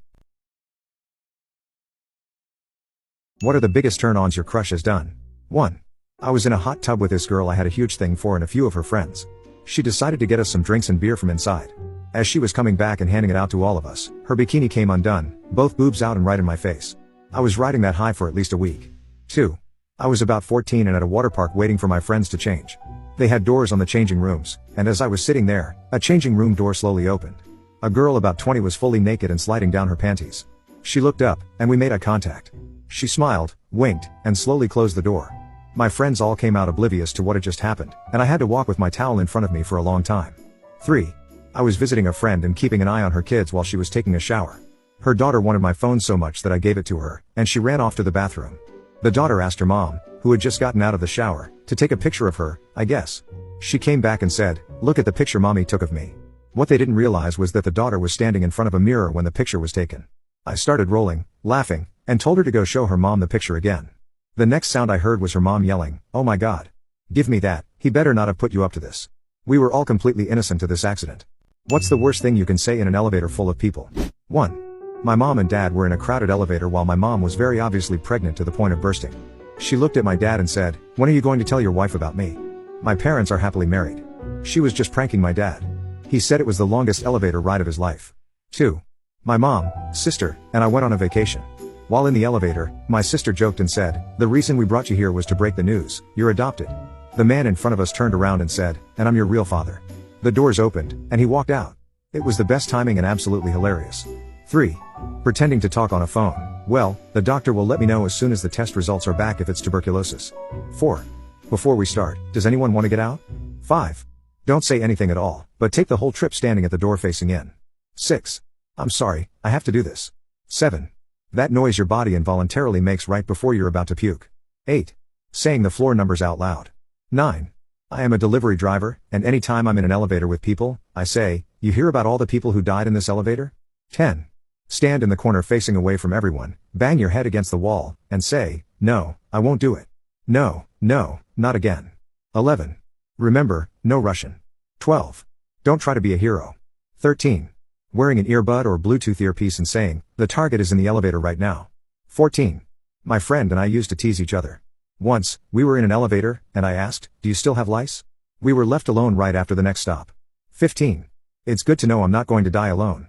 What are the biggest turn-ons your crush has done? 1. I was in a hot tub with this girl I had a huge thing for and a few of her friends. She decided to get us some drinks and beer from inside. As she was coming back and handing it out to all of us, her bikini came undone, both boobs out and right in my face. I was riding that high for at least a week. 2. I was about 14 and at a water park waiting for my friends to change. They had doors on the changing rooms, and as I was sitting there, a changing room door slowly opened. A girl about 20 was fully naked and sliding down her panties. She looked up, and we made eye contact. She smiled, winked, and slowly closed the door. My friends all came out oblivious to what had just happened, and I had to walk with my towel in front of me for a long time. 3. I was visiting a friend and keeping an eye on her kids while she was taking a shower. Her daughter wanted my phone so much that I gave it to her, and she ran off to the bathroom. The daughter asked her mom, who had just gotten out of the shower, to take a picture of her, I guess. She came back and said, "Look at the picture mommy took of me." What they didn't realize was that the daughter was standing in front of a mirror when the picture was taken. I started rolling, laughing, and told her to go show her mom the picture again. The next sound I heard was her mom yelling, "Oh my God. Give me that, he better not have put you up to this." We were all completely innocent to this accident. What's the worst thing you can say in an elevator full of people? 1. My mom and dad were in a crowded elevator while my mom was very obviously pregnant to the point of bursting. She looked at my dad and said, "When are you going to tell your wife about me?" My parents are happily married. She was just pranking my dad. He said it was the longest elevator ride of his life. 2. My mom, sister, and I went on a vacation. While in the elevator, my sister joked and said, "The reason we brought you here was to break the news, you're adopted." The man in front of us turned around and said, "And I'm your real father." The doors opened, and he walked out. It was the best timing and absolutely hilarious. 3. Pretending to talk on a phone. Well, the doctor will let me know as soon as the test results are back if it's tuberculosis. 4. Before we start, does anyone want to get out? 5. Don't say anything at all, but take the whole trip standing at the door facing in. 6. I'm sorry, I have to do this. 7. That noise your body involuntarily makes right before you're about to puke. 8. Saying the floor numbers out loud. 9. I am a delivery driver, and anytime I'm in an elevator with people, I say, "You hear about all the people who died in this elevator?" 10. Stand in the corner facing away from everyone, bang your head against the wall, and say, "No, I won't do it. No, no, not again." 11. Remember, no Russian. 12. Don't try to be a hero. 13. Wearing an earbud or Bluetooth earpiece and saying, "The target is in the elevator right now." 14. My friend and I used to tease each other. Once, we were in an elevator, and I asked, "Do you still have lice?" We were left alone right after the next stop. 15. It's good to know I'm not going to die alone.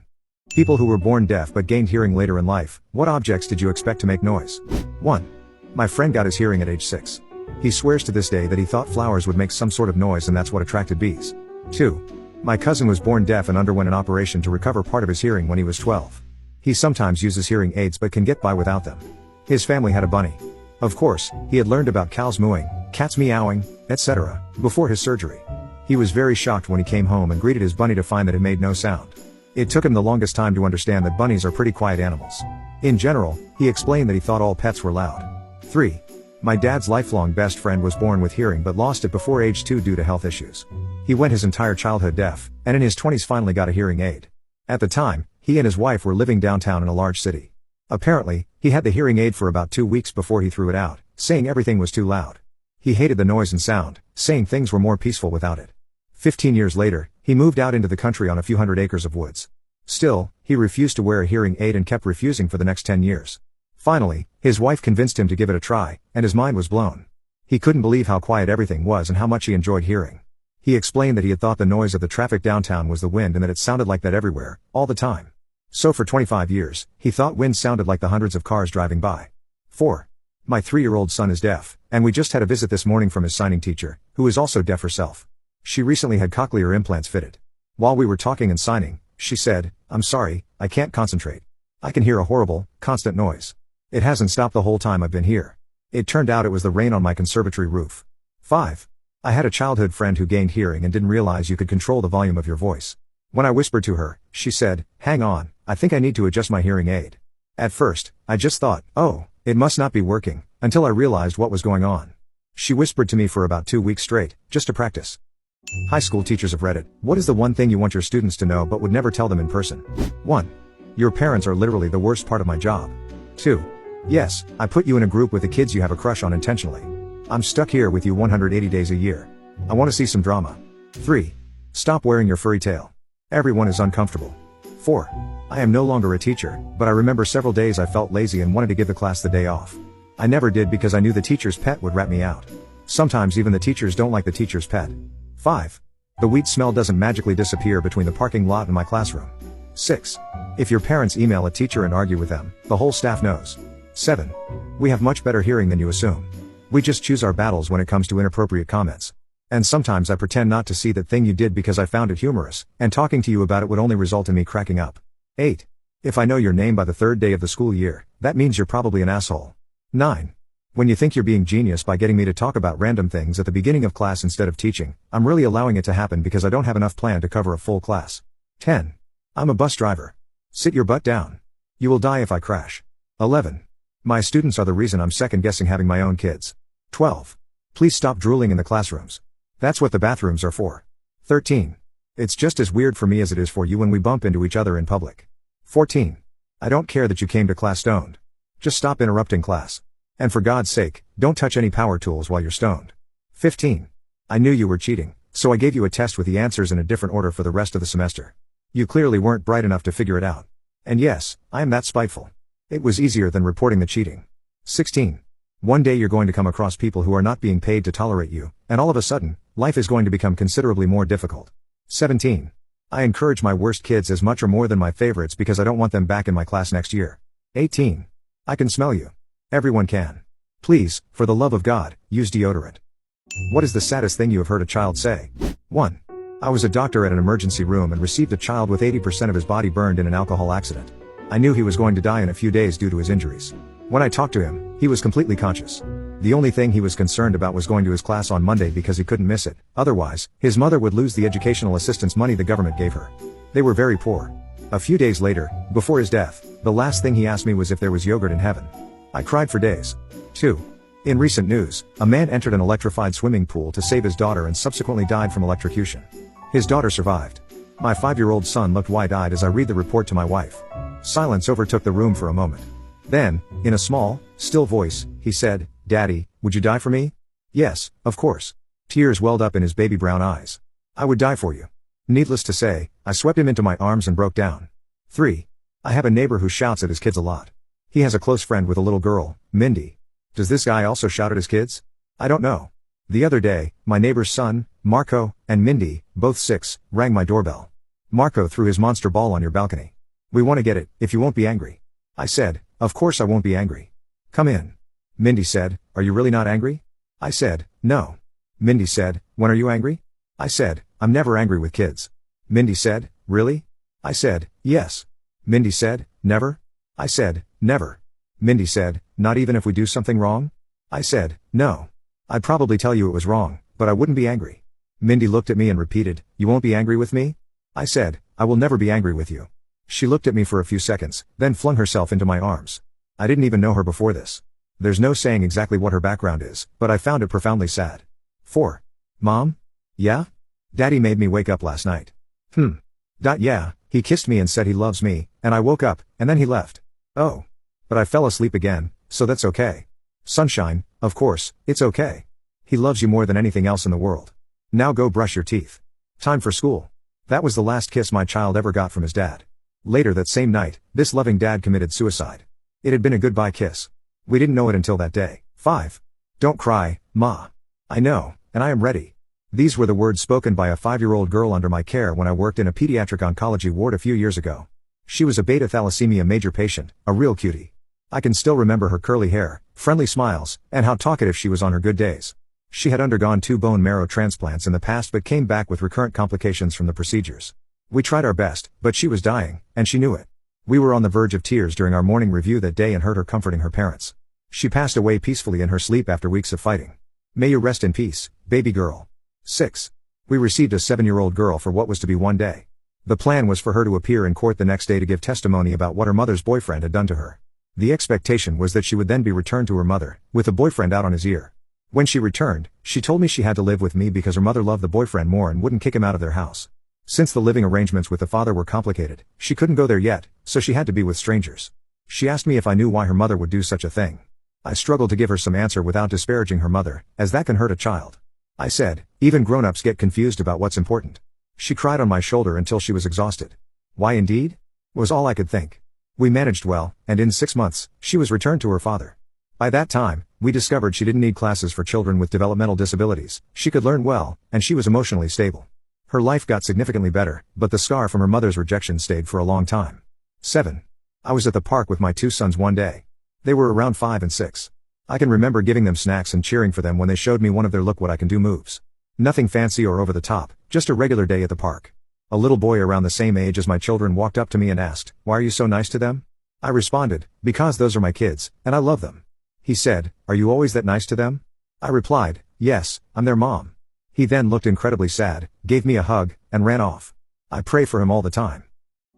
People who were born deaf but gained hearing later in life, what objects did you expect to make noise? 1. My friend got his hearing at age 6. He swears to this day that he thought flowers would make some sort of noise and that's what attracted bees. 2. My cousin was born deaf and underwent an operation to recover part of his hearing when he was 12. He sometimes uses hearing aids but can get by without them. His family had a bunny. Of course, he had learned about cows mooing, cats meowing, etc., before his surgery. He was very shocked when he came home and greeted his bunny to find that it made no sound. It took him the longest time to understand that bunnies are pretty quiet animals. In general, he explained that he thought all pets were loud. 3. My dad's lifelong best friend was born with hearing but lost it before age 2 due to health issues. He went his entire childhood deaf, and in his 20s finally got a hearing aid. At the time, He and his wife were living downtown in a large city. Apparently, he had the hearing aid for about 2 weeks before he threw it out, saying everything was too loud. He hated the noise and sound, saying things were more peaceful without it. 15 years later, he moved out into the country on a few hundred acres of woods. Still, he refused to wear a hearing aid and kept refusing for the next 10 years. Finally, his wife convinced him to give it a try, and his mind was blown. He couldn't believe how quiet everything was and how much he enjoyed hearing. He explained that he had thought the noise of the traffic downtown was the wind and that it sounded like that everywhere, all the time. So for 25 years, he thought wind sounded like the hundreds of cars driving by. 4. My 3-year-old son is deaf, and we just had a visit this morning from his signing teacher, who is also deaf herself. She recently had cochlear implants fitted. While we were talking and signing, she said, "I'm sorry, I can't concentrate. I can hear a horrible, constant noise. It hasn't stopped the whole time I've been here." It turned out it was the rain on my conservatory roof. 5. I had a childhood friend who gained hearing and didn't realize you could control the volume of your voice. When I whispered to her, she said, "Hang on, I think I need to adjust my hearing aid." At first, I just thought, "Oh, it must not be working," until I realized what was going on. She whispered to me for about 2 weeks straight, just to practice. High school teachers have read it. What is the one thing you want your students to know but would never tell them in person? 1. Your parents are literally the worst part of my job. 2. Yes, I put you in a group with the kids you have a crush on intentionally. I'm stuck here with you 180 days a year. I want to see some drama. 3. Stop wearing your furry tail. Everyone is uncomfortable. 4. I am no longer a teacher, but I remember several days I felt lazy and wanted to give the class the day off. I never did because I knew the teacher's pet would rat me out. Sometimes even the teachers don't like the teacher's pet. 5. The weed smell doesn't magically disappear between the parking lot and my classroom. 6. If your parents email a teacher and argue with them, the whole staff knows. 7. We have much better hearing than you assume. We just choose our battles when it comes to inappropriate comments. And sometimes I pretend not to see that thing you did because I found it humorous, and talking to you about it would only result in me cracking up. 8. If I know your name by the 3rd day of the school year, that means you're probably an asshole. 9. When you think you're being genius by getting me to talk about random things at the beginning of class instead of teaching, I'm really allowing it to happen because I don't have enough plan to cover a full class. 10. I'm a bus driver. Sit your butt down. You will die if I crash. 11. My students are the reason I'm second guessing having my own kids. 12. Please stop drooling in the classrooms. That's what the bathrooms are for. 13. It's just as weird for me as it is for you when we bump into each other in public. 14. I don't care that you came to class stoned. Just stop interrupting class. And for God's sake, don't touch any power tools while you're stoned. 15. I knew you were cheating, so I gave you a test with the answers in a different order for the rest of the semester. You clearly weren't bright enough to figure it out. And yes, I am that spiteful. It was easier than reporting the cheating. 16. One day you're going to come across people who are not being paid to tolerate you, and all of a sudden, life is going to become considerably more difficult. 17. I encourage my worst kids as much or more than my favorites because I don't want them back in my class next year. 18. I can smell you. Everyone can. Please, for the love of God, use deodorant. What is the saddest thing you have heard a child say? 1. I was a doctor at an emergency room and received a child with 80% of his body burned in an alcohol accident. I knew he was going to die in a few days due to his injuries. When I talked to him, he was completely conscious. The only thing he was concerned about was going to his class on Monday because he couldn't miss it. Otherwise, his mother would lose the educational assistance money the government gave her. They were very poor. A few days later, before his death, the last thing he asked me was if there was yogurt in heaven. I cried for days. 2. In recent news, a man entered an electrified swimming pool to save his daughter and subsequently died from electrocution. His daughter survived. My 5-year-old son looked wide-eyed as I read the report to my wife. Silence overtook the room for a moment. Then, in a small, still voice, he said, "Daddy, would you die for me?" "Yes, of course." Tears welled up in his baby brown eyes. "I would die for you." Needless to say, I swept him into my arms and broke down. 3. I have a neighbor who shouts at his kids a lot. He has a close friend with a little girl, Mindy. Does this guy also shout at his kids? I don't know. The other day, my neighbor's son, Marco, and Mindy, both 6, rang my doorbell. Marco threw his monster ball on your balcony. "We want to get it, if you won't be angry." I said, "Of course I won't be angry. Come in." Mindy said, "Are you really not angry?" I said, "No." Mindy said, "When are you angry?" I said, "I'm never angry with kids." Mindy said, "Really?" I said, "Yes." Mindy said, "Never?" I said, "Never." Mindy said, "Not even if we do something wrong?" I said, "No. I'd probably tell you it was wrong, but I wouldn't be angry." Mindy looked at me and repeated, "You won't be angry with me?" I said, "I will never be angry with you." She looked at me for a few seconds, then flung herself into my arms. I didn't even know her before this. There's no saying exactly what her background is, but I found it profoundly sad. 4. Mom? Yeah? Daddy made me wake up last night. Yeah, He kissed me and said he loves me, and I woke up, and then he left. Oh. But I fell asleep again, so that's okay. Sunshine, of course, it's okay. He loves you more than anything else in the world. Now go brush your teeth. Time for school. That was the last kiss my child ever got from his dad. Later that same night, this loving dad committed suicide. It had been a goodbye kiss. We didn't know it until that day. 5. Don't cry, Ma. I know, and I am ready. These were the words spoken by a 5-year-old girl under my care when I worked in a pediatric oncology ward a few years ago. She was a beta thalassemia major patient, a real cutie. I can still remember her curly hair, friendly smiles, and how talkative she was on her good days. She had undergone 2 bone marrow transplants in the past but came back with recurrent complications from the procedures. We tried our best, but she was dying, and she knew it. We were on the verge of tears during our morning review that day and heard her comforting her parents. She passed away peacefully in her sleep after weeks of fighting. May you rest in peace, baby girl. 6. We received a 7-year-old girl for what was to be one day. The plan was for her to appear in court the next day to give testimony about what her mother's boyfriend had done to her. The expectation was that she would then be returned to her mother, with the boyfriend out on his ear. When she returned, she told me she had to live with me because her mother loved the boyfriend more and wouldn't kick him out of their house. Since the living arrangements with the father were complicated, she couldn't go there yet, so she had to be with strangers. She asked me if I knew why her mother would do such a thing. I struggled to give her some answer without disparaging her mother, as that can hurt a child. I said, even grown-ups get confused about what's important. She cried on my shoulder until she was exhausted. Why indeed? Was all I could think. We managed well, and in 6 months, she was returned to her father. By that time, we discovered she didn't need classes for children with developmental disabilities, she could learn well, and she was emotionally stable. Her life got significantly better, but the scar from her mother's rejection stayed for a long time. 7. I was at the park with my 2 sons one day. They were around 5 and 6. I can remember giving them snacks and cheering for them when they showed me one of their look what I can do moves. Nothing fancy or over the top, just a regular day at the park. A little boy around the same age as my children walked up to me and asked, "Why are you so nice to them?" I responded, "Because those are my kids, and I love them." He said, "Are you always that nice to them?" I replied, "Yes, I'm their mom." He then looked incredibly sad, gave me a hug, and ran off. I pray for him all the time.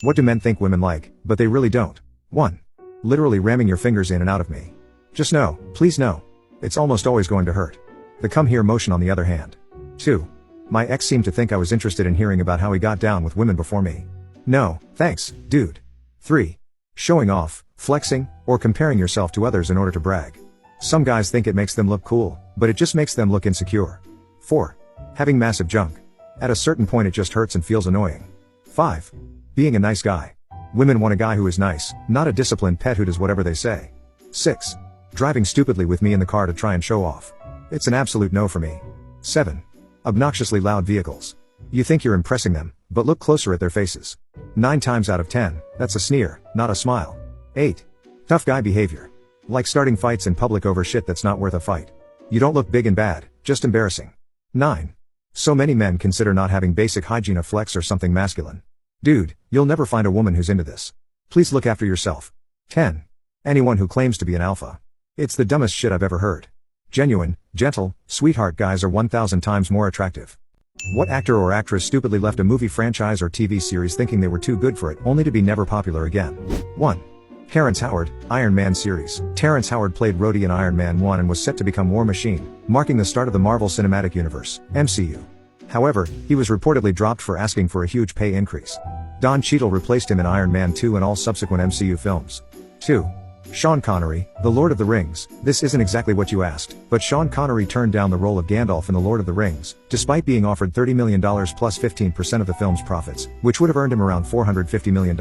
What do men think women like, but they really don't? 1. Literally ramming your fingers in and out of me. Just no, please no. It's almost always going to hurt. The come here motion on the other hand. 2. My ex seemed to think I was interested in hearing about how he got down with women before me. No, thanks, dude. 3. Showing off, flexing, or comparing yourself to others in order to brag. Some guys think it makes them look cool, but it just makes them look insecure. 4. Having massive junk. At a certain point it just hurts and feels annoying. 5. Being a nice guy. Women want a guy who is nice, not a disciplined pet who does whatever they say. 6. Driving stupidly with me in the car to try and show off. It's an absolute no for me. 7. Obnoxiously loud vehicles. You think you're impressing them, but look closer at their faces. 9 times out of 10, that's a sneer, not a smile. 8. Tough guy behavior. Like starting fights in public over shit that's not worth a fight. You don't look big and bad, just embarrassing. 9. So many men consider not having basic hygiene a flex or something masculine. Dude, you'll never find a woman who's into this. Please look after yourself. 10. Anyone who claims to be an alpha. It's the dumbest shit I've ever heard. Genuine, gentle, sweetheart guys are 1,000 times more attractive. What actor or actress stupidly left a movie franchise or TV series thinking they were too good for it only to be never popular again? 1. Terrence Howard, Iron Man series. Terrence Howard played Rhodey in Iron Man 1 and was set to become War Machine, marking the start of the Marvel Cinematic Universe, MCU. However, he was reportedly dropped for asking for a huge pay increase. Don Cheadle replaced him in Iron Man 2 and all subsequent MCU films. 2. Sean Connery, The Lord of the Rings. This isn't exactly what you asked, but Sean Connery turned down the role of Gandalf in The Lord of the Rings, despite being offered $30 million plus 15% of the film's profits, which would have earned him around $450 million.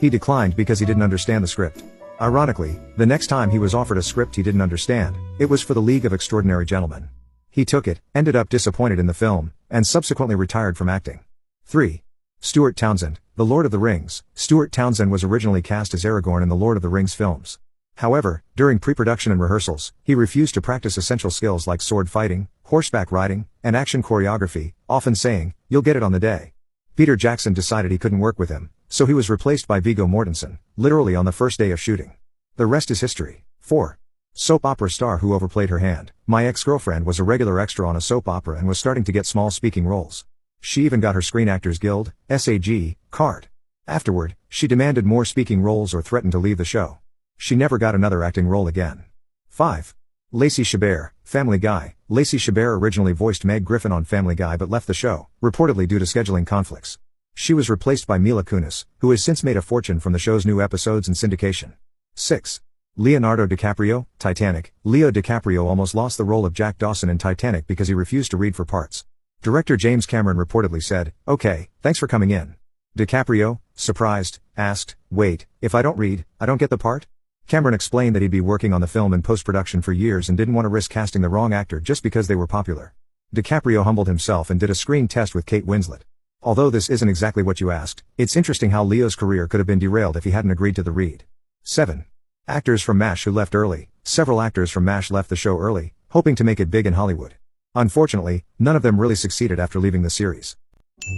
He declined because he didn't understand the script. Ironically, the next time he was offered a script he didn't understand, it was for The League of Extraordinary Gentlemen. He took it, ended up disappointed in the film, and subsequently retired from acting. 3. Stuart Townsend, The Lord of the Rings. Stuart Townsend was originally cast as Aragorn in the Lord of the Rings films. However, during pre-production and rehearsals, he refused to practice essential skills like sword fighting, horseback riding, and action choreography, often saying, "You'll get it on the day." Peter Jackson decided he couldn't work with him, so he was replaced by Viggo Mortensen, literally on the first day of shooting. The rest is history. 4. Soap opera star who overplayed her hand. My ex-girlfriend was a regular extra on a soap opera and was starting to get small speaking roles. She even got her Screen Actors Guild, SAG, card. Afterward, she demanded more speaking roles or threatened to leave the show. She never got another acting role again. 5. Lacey Chabert, Family Guy. Lacey Chabert originally voiced Meg Griffin on Family Guy but left the show, reportedly due to scheduling conflicts. She was replaced by Mila Kunis, who has since made a fortune from the show's new episodes and syndication. 6. Leonardo DiCaprio, Titanic. Leo DiCaprio almost lost the role of Jack Dawson in Titanic because he refused to read for parts. Director James Cameron reportedly said, "Okay, thanks for coming in." DiCaprio, surprised, asked, "Wait, if I don't read, I don't get the part?" Cameron explained that he'd be working on the film in post-production for years and didn't want to risk casting the wrong actor just because they were popular. DiCaprio humbled himself and did a screen test with Kate Winslet. Although this isn't exactly what you asked, it's interesting how Leo's career could have been derailed if he hadn't agreed to the read. 7. Actors from MASH who left early. Several actors from MASH left the show early, hoping to make it big in Hollywood. Unfortunately, none of them really succeeded after leaving the series.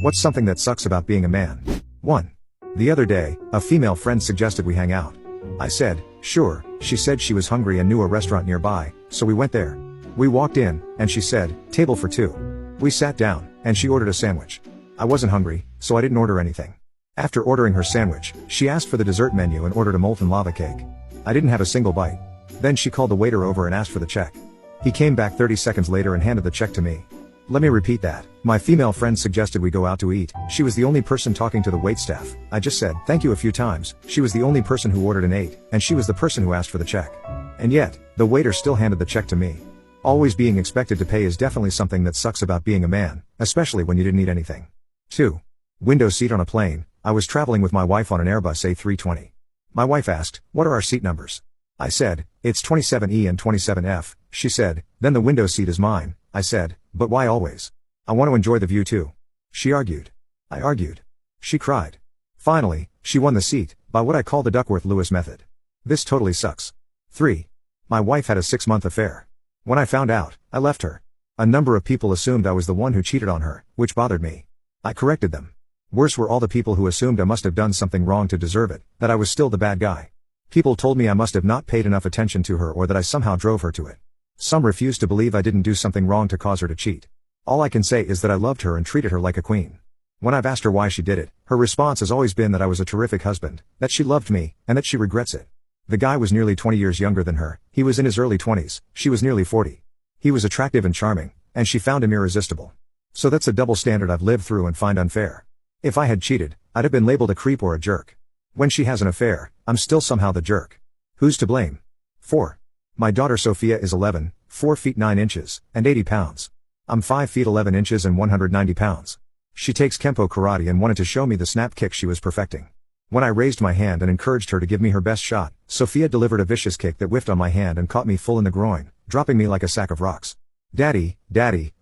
What's something that sucks about being a man? 1. The other day, a female friend suggested we hang out. I said, sure. She said she was hungry and knew a restaurant nearby, so we went there. We walked in, and she said, "Table for 2. We sat down, and she ordered a sandwich. I wasn't hungry, so I didn't order anything. After ordering her sandwich, she asked for the dessert menu and ordered a molten lava cake. I didn't have a single bite. Then she called the waiter over and asked for the check. He came back 30 seconds later and handed the check to me. Let me repeat that. My female friend suggested we go out to eat. She was the only person talking to the waitstaff. I just said, thank you a few times. She was the only person who ordered and ate, and she was the person who asked for the check. And yet, the waiter still handed the check to me. Always being expected to pay is definitely something that sucks about being a man, especially when you didn't eat anything. 2. Window seat on a plane. I was traveling with my wife on an Airbus A320. My wife asked, what are our seat numbers? I said, it's 27E and 27F. She said, then the window seat is mine. I said, but why always? I want to enjoy the view too. She argued. I argued. She cried. Finally, she won the seat, by what I call the Duckworth-Lewis method. This totally sucks. 3. My wife had a 6-month affair. When I found out, I left her. A number of people assumed I was the one who cheated on her, which bothered me. I corrected them. Worse were all the people who assumed I must have done something wrong to deserve it, that I was still the bad guy. People told me I must have not paid enough attention to her or that I somehow drove her to it. Some refused to believe I didn't do something wrong to cause her to cheat. All I can say is that I loved her and treated her like a queen. When I've asked her why she did it, her response has always been that I was a terrific husband, that she loved me, and that she regrets it. The guy was nearly 20 years younger than her. He was in his early 20s, she was nearly 40. He was attractive and charming, and she found him irresistible. So that's a double standard I've lived through and find unfair. If I had cheated, I'd have been labeled a creep or a jerk. When she has an affair, I'm still somehow the jerk. Who's to blame? 4. My daughter Sophia is 11, 4 feet 9 inches, and 80 pounds. I'm 5 feet 11 inches and 190 pounds. She takes Kempo karate and wanted to show me the snap kick she was perfecting. When I raised my hand and encouraged her to give me her best shot, Sophia delivered a vicious kick that whiffed on my hand and caught me full in the groin, dropping me like a sack of rocks. Daddy,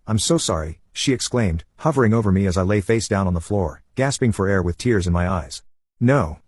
I'm so sorry, she exclaimed, hovering over me as I lay face down on the floor, gasping for air with tears in my eyes. No,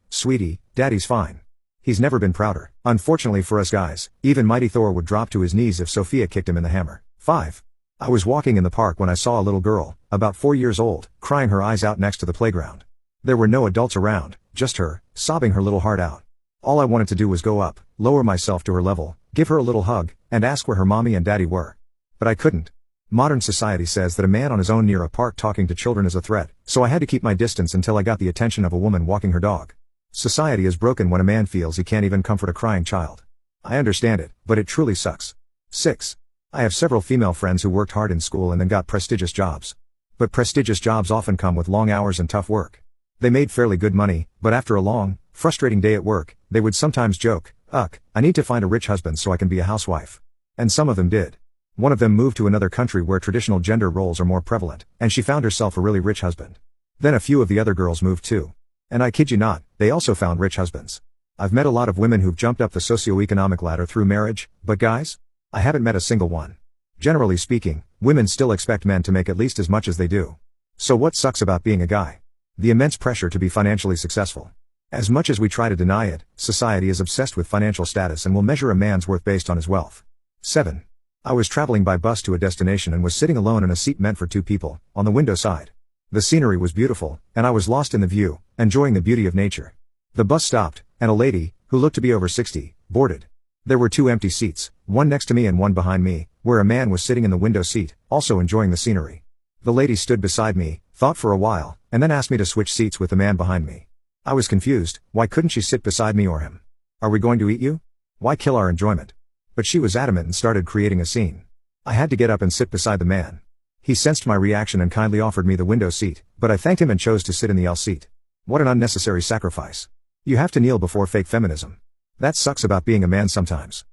sweetie, Daddy's fine. He's never been prouder. Unfortunately for us guys, even mighty Thor would drop to his knees if Sophia kicked him in the hammer. 5. I was walking in the park when I saw a little girl, about 4 years old, crying her eyes out next to the playground. There were no adults around, just her, sobbing her little heart out. All I wanted to do was go up, lower myself to her level, give her a little hug, and ask where her mommy and daddy were. But I couldn't. Modern society says that a man on his own near a park talking to children is a threat, so I had to keep my distance until I got the attention of a woman walking her dog. Society is broken when a man feels he can't even comfort a crying child. I understand it, but it truly sucks. 6. I have several female friends who worked hard in school and then got prestigious jobs. But prestigious jobs often come with long hours and tough work. They made fairly good money, but after a long, frustrating day at work, they would sometimes joke, I need to find a rich husband so I can be a housewife. And some of them did. One of them moved to another country where traditional gender roles are more prevalent, and she found herself a really rich husband. Then a few of the other girls moved too. And I kid you not, they also found rich husbands. I've met a lot of women who've jumped up the socioeconomic ladder through marriage, but guys? I haven't met a single one. Generally speaking, women still expect men to make at least as much as they do. So what sucks about being a guy? The immense pressure to be financially successful. As much as we try to deny it, society is obsessed with financial status and will measure a man's worth based on his wealth. 7. I was traveling by bus to a destination and was sitting alone in a seat meant for 2 people, on the window side. The scenery was beautiful, and I was lost in the view, enjoying the beauty of nature. The bus stopped, and a lady, who looked to be over 60, boarded. There were 2 empty seats, one next to me and one behind me, where a man was sitting in the window seat, also enjoying the scenery. The lady stood beside me, thought for a while, and then asked me to switch seats with the man behind me. I was confused. Why couldn't she sit beside me or him? Are we going to eat you? Why kill our enjoyment? But she was adamant and started creating a scene. I had to get up and sit beside the man. He sensed my reaction and kindly offered me the window seat, but I thanked him and chose to sit in the L seat. What an unnecessary sacrifice. You have to kneel before fake feminism. That sucks about being a man sometimes.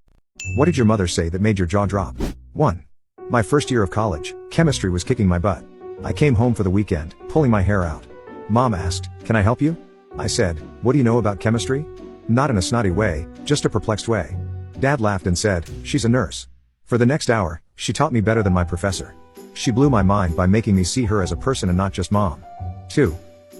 What did your mother say that made your jaw drop? 1. My first year of college, chemistry was kicking my butt. I came home for the weekend, pulling my hair out. Mom asked, "Can I help you?" I said, "What do you know about chemistry?" Not in a snotty way, just a perplexed way. Dad laughed and said, "She's a nurse." For the next hour, she taught me better than my professor. She blew my mind by making me see her as a person and not just mom. 2.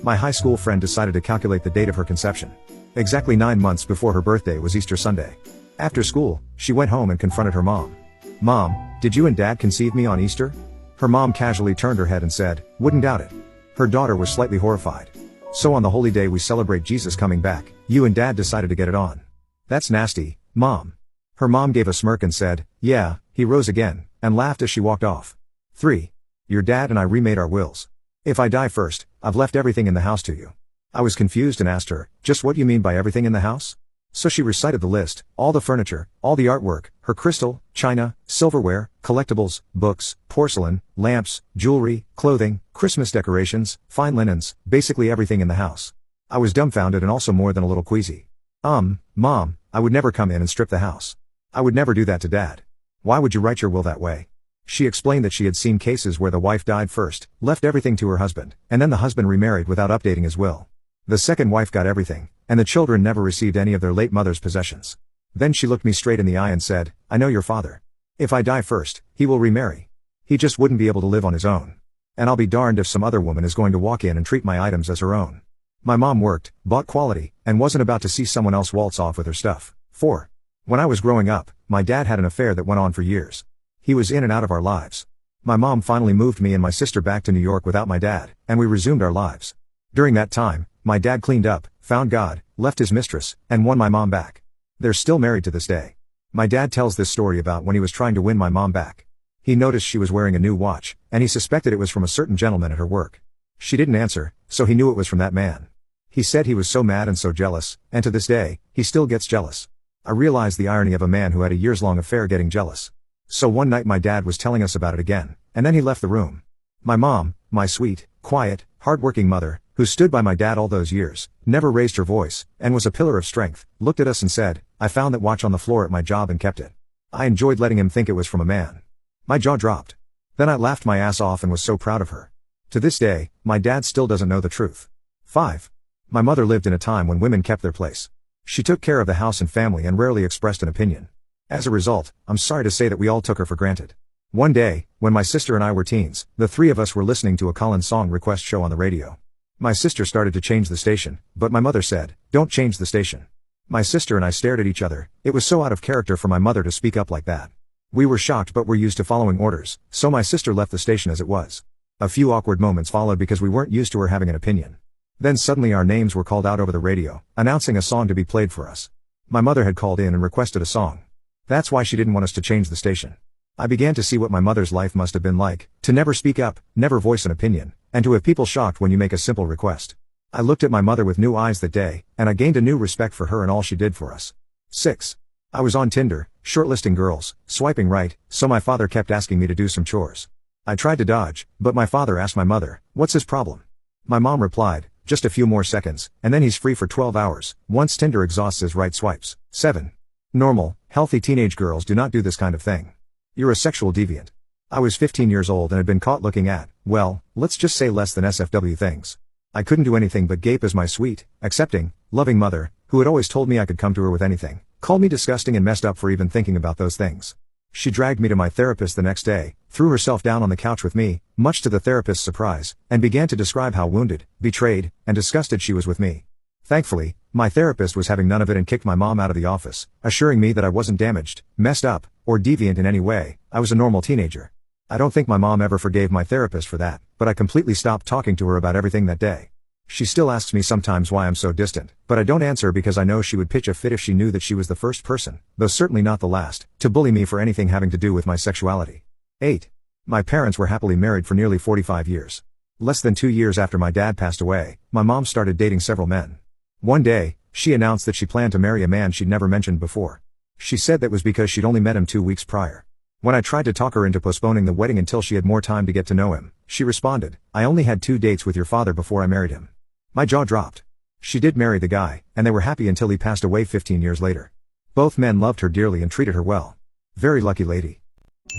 My high school friend decided to calculate the date of her conception. Exactly 9 months before her birthday was Easter Sunday. After school, she went home and confronted her mom. "Mom, did you and Dad conceive me on Easter?" Her mom casually turned her head and said, "Wouldn't doubt it." Her daughter was slightly horrified. "So on the holy day we celebrate Jesus coming back, you and Dad decided to get it on. That's nasty, Mom." Her mom gave a smirk and said, "Yeah, he rose again," and laughed as she walked off. 3. Your dad and I remade our wills. If I die first, I've left everything in the house to you. I was confused and asked her, "Just what you mean by everything in the house?" So she recited the list, all the furniture, all the artwork, her crystal, china, silverware, collectibles, books, porcelain, lamps, jewelry, clothing, Christmas decorations, fine linens, basically everything in the house. I was dumbfounded and also more than a little queasy. Mom, I would never come in and strip the house. I would never do that to Dad. Why would you write your will that way? She explained that she had seen cases where the wife died first, left everything to her husband, and then the husband remarried without updating his will. The second wife got everything, and the children never received any of their late mother's possessions. Then she looked me straight in the eye and said, "I know your father. If I die first, he will remarry. He just wouldn't be able to live on his own. And I'll be darned if some other woman is going to walk in and treat my items as her own." My mom worked, bought quality, and wasn't about to see someone else waltz off with her stuff. 4. When I was growing up, my dad had an affair that went on for years. He was in and out of our lives. My mom finally moved me and my sister back to New York without my dad, and we resumed our lives. During that time, my dad cleaned up, found God, left his mistress, and won my mom back. They're still married to this day. My dad tells this story about when he was trying to win my mom back. He noticed she was wearing a new watch, and he suspected it was from a certain gentleman at her work. She didn't answer, so he knew it was from that man. He said he was so mad and so jealous, and to this day, he still gets jealous. I realized the irony of a man who had a years-long affair getting jealous. So one night my dad was telling us about it again, and then he left the room. My mom, my sweet, quiet, hard-working mother, who stood by my dad all those years, never raised her voice, and was a pillar of strength, looked at us and said, "I found that watch on the floor at my job and kept it." I enjoyed letting him think it was from a man. My jaw dropped. Then I laughed my ass off and was so proud of her. To this day, my dad still doesn't know the truth. 5. My mother lived in a time when women kept their place. She took care of the house and family and rarely expressed an opinion. As a result, I'm sorry to say that we all took her for granted. One day, when my sister and I were teens, the three of us were listening to a Collins song request show on the radio. My sister started to change the station, but my mother said, "Don't change the station." My sister and I stared at each other. It was so out of character for my mother to speak up like that. We were shocked but were used to following orders, so my sister left the station as it was. A few awkward moments followed because we weren't used to her having an opinion. Then suddenly our names were called out over the radio, announcing a song to be played for us. My mother had called in and requested a song. That's why she didn't want us to change the station. I began to see what my mother's life must have been like, to never speak up, never voice an opinion, and to have people shocked when you make a simple request. I looked at my mother with new eyes that day, and I gained a new respect for her and all she did for us. 6. I was on Tinder, shortlisting girls, swiping right, so my father kept asking me to do some chores. I tried to dodge, but my father asked my mother, "What's his problem?" My mom replied, "Just a few more seconds, and then he's free for 12 hours, once Tinder exhausts his right swipes." 7. Normal, healthy teenage girls do not do this kind of thing. You're a sexual deviant. I was 15 years old and had been caught looking at, well, let's just say less than SFW things. I couldn't do anything but gape as my sweet, accepting, loving mother, who had always told me I could come to her with anything, called me disgusting and messed up for even thinking about those things. She dragged me to my therapist the next day, threw herself down on the couch with me, much to the therapist's surprise, and began to describe how wounded, betrayed, and disgusted she was with me. Thankfully, my therapist was having none of it and kicked my mom out of the office, assuring me that I wasn't damaged, messed up, or deviant in any way. I was a normal teenager. I don't think my mom ever forgave my therapist for that, but I completely stopped talking to her about everything that day. She still asks me sometimes why I'm so distant, but I don't answer because I know she would pitch a fit if she knew that she was the first person, though certainly not the last, to bully me for anything having to do with my sexuality. 8. My parents were happily married for nearly 45 years. Less than 2 years after my dad passed away, my mom started dating several men. One day, she announced that she planned to marry a man she'd never mentioned before. She said that was because she'd only met him 2 weeks prior. When I tried to talk her into postponing the wedding until she had more time to get to know him, she responded, "I only had 2 dates with your father before I married him." My jaw dropped. She did marry the guy, and they were happy until he passed away 15 years later. Both men loved her dearly and treated her well. Very lucky lady.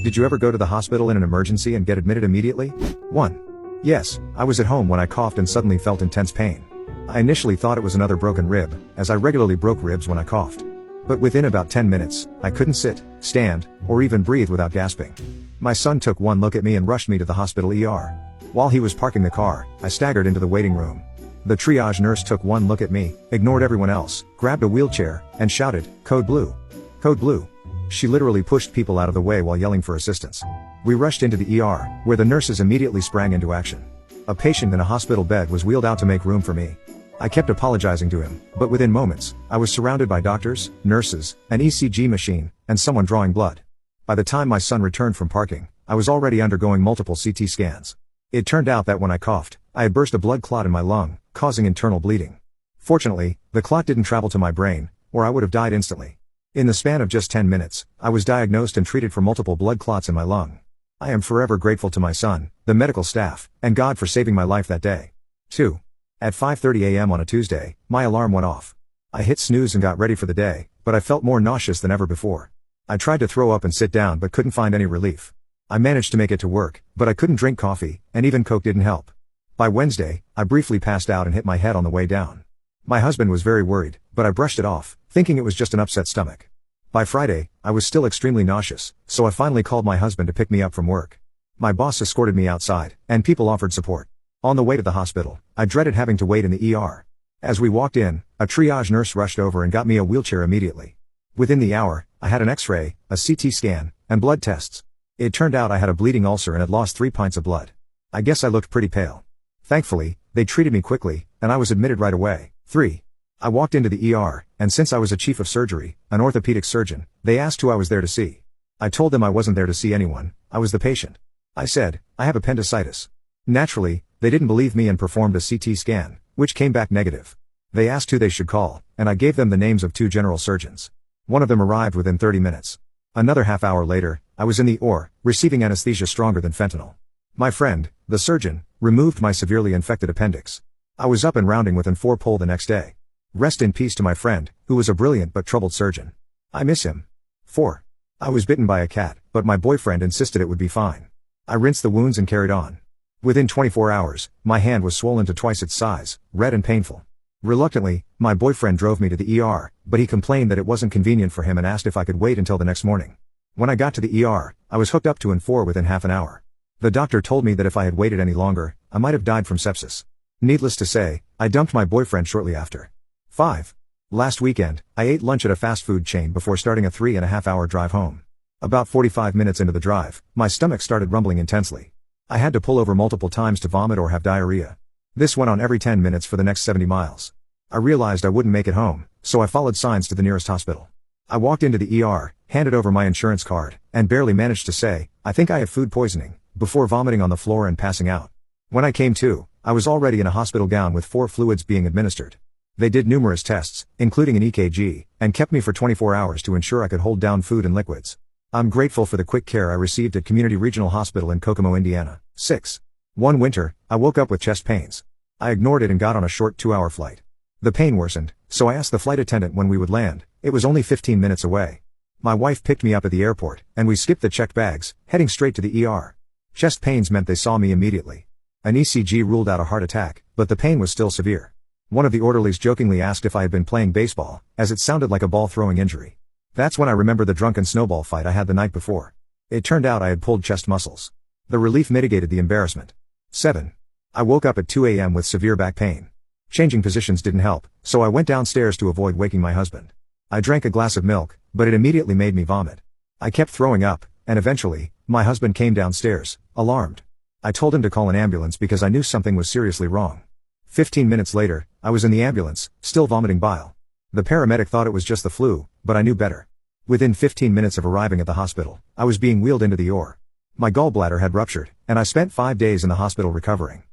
Did you ever go to the hospital in an emergency and get admitted immediately? 1. Yes, I was at home when I coughed and suddenly felt intense pain. I initially thought it was another broken rib, as I regularly broke ribs when I coughed. But within about 10 minutes, I couldn't sit, stand, or even breathe without gasping. My son took one look at me and rushed me to the hospital ER. While he was parking the car, I staggered into the waiting room. The triage nurse took one look at me, ignored everyone else, grabbed a wheelchair, and shouted, "Code blue. Code blue." She literally pushed people out of the way while yelling for assistance. We rushed into the ER, where the nurses immediately sprang into action. A patient in a hospital bed was wheeled out to make room for me. I kept apologizing to him, but within moments, I was surrounded by doctors, nurses, an ECG machine, and someone drawing blood. By the time my son returned from parking, I was already undergoing multiple CT scans. It turned out that when I coughed, I had burst a blood clot in my lung, causing internal bleeding. Fortunately, the clot didn't travel to my brain, or I would have died instantly. In the span of just 10 minutes, I was diagnosed and treated for multiple blood clots in my lung. I am forever grateful to my son, the medical staff, and God for saving my life that day. 2. At 5:30 a.m. on a Tuesday, my alarm went off. I hit snooze and got ready for the day, but I felt more nauseous than ever before. I tried to throw up and sit down but couldn't find any relief. I managed to make it to work, but I couldn't drink coffee, and even Coke didn't help. By Wednesday, I briefly passed out and hit my head on the way down. My husband was very worried, but I brushed it off, thinking it was just an upset stomach. By Friday, I was still extremely nauseous, so I finally called my husband to pick me up from work. My boss escorted me outside, and people offered support. On the way to the hospital, I dreaded having to wait in the ER. As we walked in, a triage nurse rushed over and got me a wheelchair immediately. Within the hour, I had an X-ray, a CT scan, and blood tests. It turned out I had a bleeding ulcer and had lost 3 pints of blood. I guess I looked pretty pale. Thankfully, they treated me quickly, and I was admitted right away. 3. I walked into the ER, and since I was a chief of surgery, an orthopedic surgeon, they asked who I was there to see. I told them I wasn't there to see anyone, I was the patient. I said, "I have appendicitis." Naturally, they didn't believe me and performed a CT scan, which came back negative. They asked who they should call, and I gave them the names of 2 general surgeons. One of them arrived within 30 minutes. Another half hour later, I was in the OR, receiving anesthesia stronger than fentanyl. My friend, the surgeon, removed my severely infected appendix. I was up and rounding within 4 pull the next day. Rest in peace to my friend, who was a brilliant but troubled surgeon. I miss him. 4. I was bitten by a cat, but my boyfriend insisted it would be fine. I rinsed the wounds and carried on. Within 24 hours, my hand was swollen to twice its size, red and painful. Reluctantly, my boyfriend drove me to the ER, but he complained that it wasn't convenient for him and asked if I could wait until the next morning. When I got to the ER, I was hooked up to N4 within half an hour. The doctor told me that if I had waited any longer, I might have died from sepsis. Needless to say, I dumped my boyfriend shortly after. 5. Last weekend, I ate lunch at a fast food chain before starting a 3.5-hour drive home. About 45 minutes into the drive, my stomach started rumbling intensely. I had to pull over multiple times to vomit or have diarrhea. This went on every 10 minutes for the next 70 miles. I realized I wouldn't make it home, so I followed signs to the nearest hospital. I walked into the ER, handed over my insurance card, and barely managed to say, "I think I have food poisoning," before vomiting on the floor and passing out. When I came to, I was already in a hospital gown with 4 fluids being administered. They did numerous tests, including an EKG, and kept me for 24 hours to ensure I could hold down food and liquids. I'm grateful for the quick care I received at Community Regional Hospital in Kokomo, Indiana. 6. One winter, I woke up with chest pains. I ignored it and got on a short 2-hour flight. The pain worsened, so I asked the flight attendant when we would land. It was only 15 minutes away. My wife picked me up at the airport, and we skipped the checked bags, heading straight to the ER. Chest pains meant they saw me immediately. An ECG ruled out a heart attack, but the pain was still severe. One of the orderlies jokingly asked if I had been playing baseball, as it sounded like a ball-throwing injury. That's when I remembered the drunken snowball fight I had the night before. It turned out I had pulled chest muscles. The relief mitigated the embarrassment. 7. I woke up at 2 a.m. with severe back pain. Changing positions didn't help, so I went downstairs to avoid waking my husband. I drank a glass of milk, but it immediately made me vomit. I kept throwing up, and eventually, my husband came downstairs, alarmed. I told him to call an ambulance because I knew something was seriously wrong. 15 minutes later, I was in the ambulance, still vomiting bile. The paramedic thought it was just the flu, but I knew better. Within 15 minutes of arriving at the hospital, I was being wheeled into the OR. My gallbladder had ruptured, and I spent 5 days in the hospital recovering.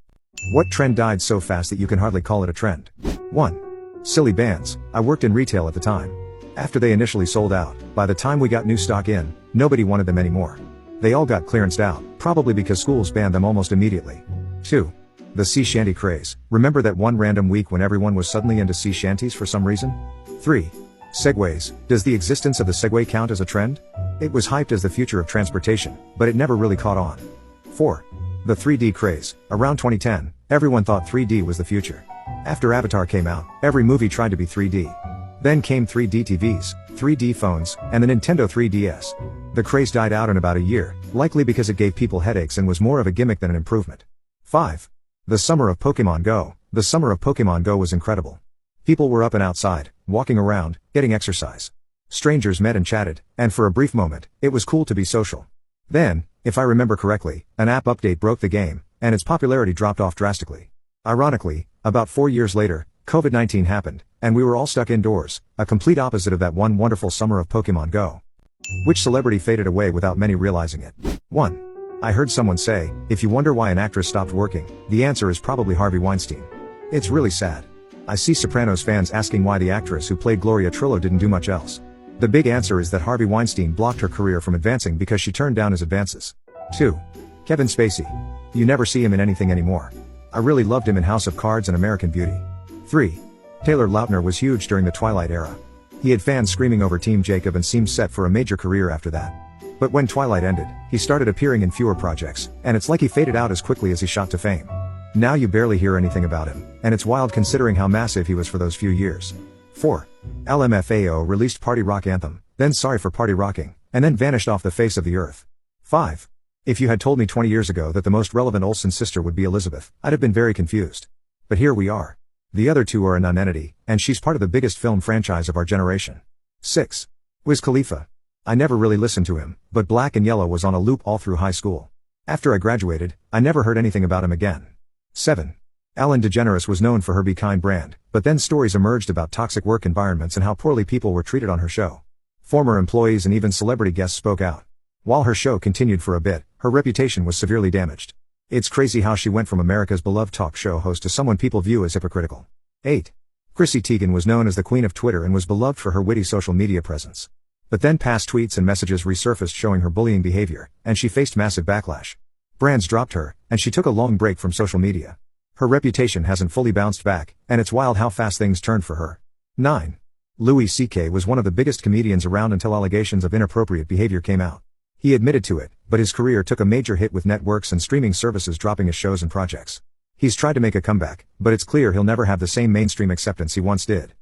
What trend died so fast that you can hardly call it a trend? 1. Silly bands. I worked in retail at the time. After they initially sold out, by the time we got new stock in, Nobody wanted them anymore. They all got clearanced out, probably because schools banned them almost immediately. 2. The sea shanty craze. Remember that one random week when everyone was suddenly into sea shanties for some reason? 3. Segways. Does the existence of the Segway count as a trend? It was hyped as the future of transportation, but it never really caught on. 4. The 3D craze. Around 2010, everyone thought 3D was the future. After Avatar came out, every movie tried to be 3D. Then came 3D TVs, 3D phones, and the Nintendo 3DS. The craze died out in about a year, likely because it gave people headaches and was more of a gimmick than an improvement. 5. The summer of Pokemon Go. The summer of Pokemon Go was incredible. People were up and outside, walking around, getting exercise. Strangers met and chatted, and for a brief moment, it was cool to be social. Then, if I remember correctly, an app update broke the game, and its popularity dropped off drastically. Ironically, about 4 years later, COVID-19 happened, and we were all stuck indoors, a complete opposite of that one wonderful summer of Pokemon Go. Which celebrity faded away without many realizing it? 1. I heard someone say, if you wonder why an actress stopped working, the answer is probably Harvey Weinstein. It's really sad. I see Sopranos fans asking why the actress who played Gloria Trillo didn't do much else. The big answer is that Harvey Weinstein blocked her career from advancing because she turned down his advances. 2. Kevin Spacey. You never see him in anything anymore. I really loved him in House of Cards and American Beauty. 3. Taylor Lautner was huge during the Twilight era. He had fans screaming over Team Jacob and seemed set for a major career after that. But when Twilight ended, he started appearing in fewer projects, and it's like he faded out as quickly as he shot to fame. Now you barely hear anything about him, and it's wild considering how massive he was for those few years. 4. LMFAO released Party Rock Anthem, then Sorry for Party Rocking, and then vanished off the face of the earth. 5. If you had told me 20 years ago that the most relevant Olsen sister would be Elizabeth, I'd have been very confused. But here we are. The other two are a nonentity, and she's part of the biggest film franchise of our generation. 6. Wiz Khalifa. I never really listened to him, but Black and Yellow was on a loop all through high school. After I graduated, I never heard anything about him again. 7. Ellen DeGeneres was known for her Be Kind brand, but then stories emerged about toxic work environments and how poorly people were treated on her show. Former employees and even celebrity guests spoke out. While her show continued for a bit, her reputation was severely damaged. It's crazy how she went from America's beloved talk show host to someone people view as hypocritical. 8. Chrissy Teigen was known as the Queen of Twitter and was beloved for her witty social media presence. But then past tweets and messages resurfaced showing her bullying behavior, and she faced massive backlash. Brands dropped her, and she took a long break from social media. Her reputation hasn't fully bounced back, and it's wild how fast things turned for her. 9. Louis C.K. was one of the biggest comedians around until allegations of inappropriate behavior came out. He admitted to it, but his career took a major hit with networks and streaming services dropping his shows and projects. He's tried to make a comeback, but it's clear he'll never have the same mainstream acceptance he once did.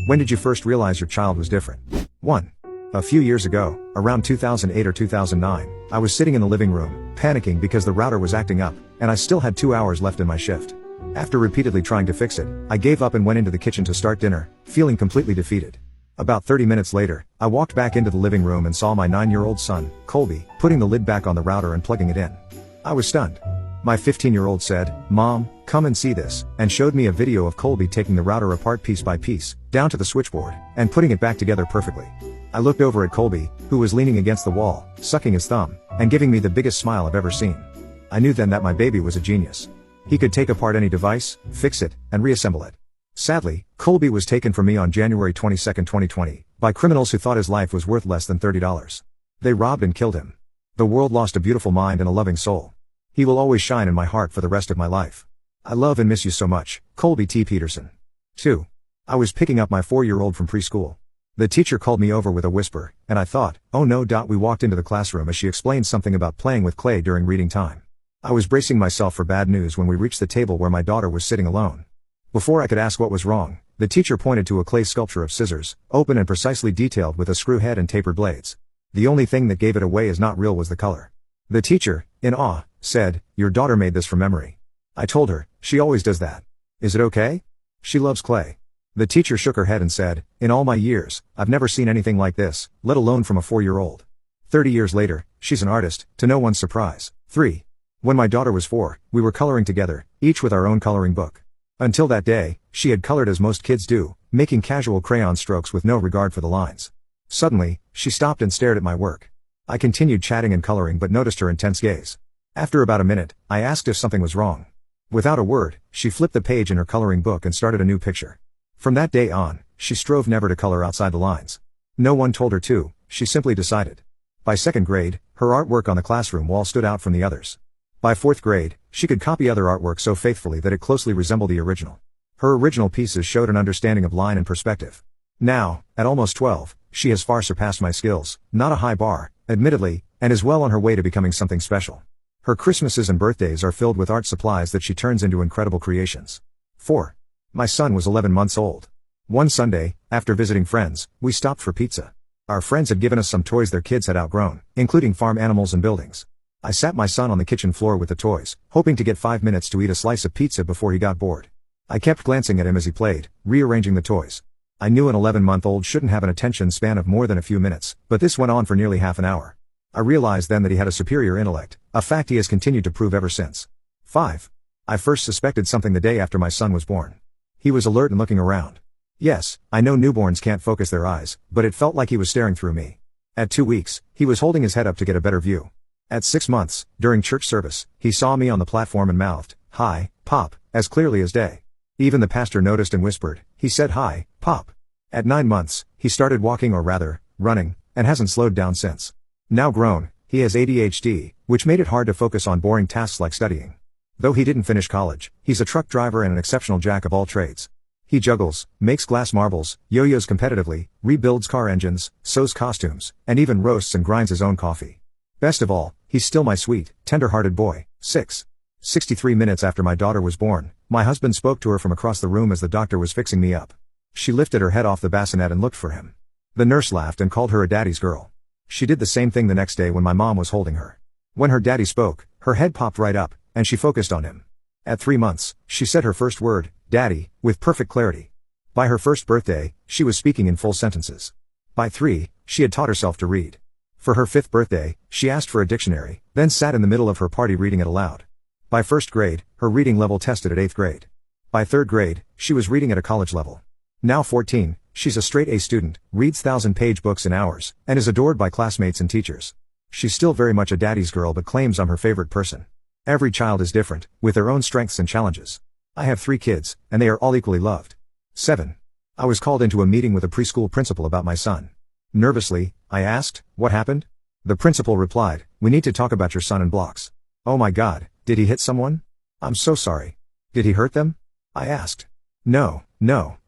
When did you first realize your child was different? 1. A few years ago, around 2008 or 2009, I was sitting in the living room, panicking because the router was acting up, and I still had 2 hours left in my shift. After repeatedly trying to fix it, I gave up and went into the kitchen to start dinner, feeling completely defeated. About 30 minutes later, I walked back into the living room and saw my 9-year-old son, Colby, putting the lid back on the router and plugging it in. I was stunned. My 15-year-old said, "Mom, come and see this," and showed me a video of Colby taking the router apart piece by piece, down to the switchboard, and putting it back together perfectly. I looked over at Colby, who was leaning against the wall, sucking his thumb, and giving me the biggest smile I've ever seen. I knew then that my baby was a genius. He could take apart any device, fix it, and reassemble it. Sadly, Colby was taken from me on January 22, 2020, by criminals who thought his life was worth less than $30. They robbed and killed him. The world lost a beautiful mind and a loving soul. He will always shine in my heart for the rest of my life. I love and miss you so much, Colby T. Peterson. 2. I was picking up my 4-year-old from preschool. The teacher called me over with a whisper, and I thought, oh no. We walked into the classroom as she explained something about playing with clay during reading time. I was bracing myself for bad news when we reached the table where my daughter was sitting alone. Before I could ask what was wrong, the teacher pointed to a clay sculpture of scissors, open and precisely detailed with a screw head and tapered blades. The only thing that gave it away as not real was the color. The teacher, in awe, said, "Your daughter made this from memory." I told her, "She always does that. Is it okay? She loves clay." The teacher shook her head and said, "In all my years, I've never seen anything like this, let alone from a 4-year-old. 30 years later, she's an artist, to no one's surprise. 3. When my daughter was 4, we were coloring together, each with our own coloring book. Until that day, she had colored as most kids do, making casual crayon strokes with no regard for the lines. Suddenly, she stopped and stared at my work. I continued chatting and coloring but noticed her intense gaze. After about a minute, I asked if something was wrong. Without a word, she flipped the page in her coloring book and started a new picture. From that day on, she strove never to color outside the lines. No one told her to, she simply decided. By second grade, her artwork on the classroom wall stood out from the others. By fourth grade, she could copy other artwork so faithfully that it closely resembled the original. Her original pieces showed an understanding of line and perspective. Now, at almost 12, she has far surpassed my skills, not a high bar, admittedly, and is well on her way to becoming something special. Her Christmases and birthdays are filled with art supplies that she turns into incredible creations. 4. My son was 11 months old. One Sunday, after visiting friends, we stopped for pizza. Our friends had given us some toys their kids had outgrown, including farm animals and buildings. I sat my son on the kitchen floor with the toys, hoping to get 5 minutes to eat a slice of pizza before he got bored. I kept glancing at him as he played, rearranging the toys. I knew an 11-month-old shouldn't have an attention span of more than a few minutes, but this went on for nearly half an hour. I realized then that he had a superior intellect, a fact he has continued to prove ever since. 5. I first suspected something the day after my son was born. He was alert and looking around. Yes, I know newborns can't focus their eyes, but it felt like he was staring through me. At 2 weeks, he was holding his head up to get a better view. At 6 months, during church service, he saw me on the platform and mouthed, "Hi, Pop," as clearly as day. Even the pastor noticed and whispered, "He said hi, Pop." At 9 months, he started walking, or rather, running, and hasn't slowed down since. Now grown, he has ADHD, which made it hard to focus on boring tasks like studying. Though he didn't finish college, he's a truck driver and an exceptional jack of all trades. He juggles, makes glass marbles, yo-yos competitively, rebuilds car engines, sews costumes, and even roasts and grinds his own coffee. Best of all, he's still my sweet, tender-hearted boy. 6. 63 minutes after my daughter was born, my husband spoke to her from across the room as the doctor was fixing me up. She lifted her head off the bassinet and looked for him. The nurse laughed and called her a daddy's girl. She did the same thing the next day when my mom was holding her. When her daddy spoke, her head popped right up, and she focused on him. At 3 months, she said her first word, "Daddy," with perfect clarity. By her first birthday, she was speaking in full sentences. By 3, she had taught herself to read. For her 5th birthday, she asked for a dictionary, then sat in the middle of her party reading it aloud. By 1st grade, her reading level tested at 8th grade. By 3rd grade, she was reading at a college level. Now 14, she's a straight A student, reads 1,000-page books in hours, and is adored by classmates and teachers. She's still very much a daddy's girl but claims I'm her favorite person. Every child is different, with their own strengths and challenges. I have 3 kids, and they are all equally loved. 7. I was called into a meeting with a preschool principal about my son. Nervously, I asked, "What happened?" The principal replied, "We need to talk about your son in blocks." "Oh my God, did he hit someone?" "I'm so sorry. Did he hurt them?" I asked. No,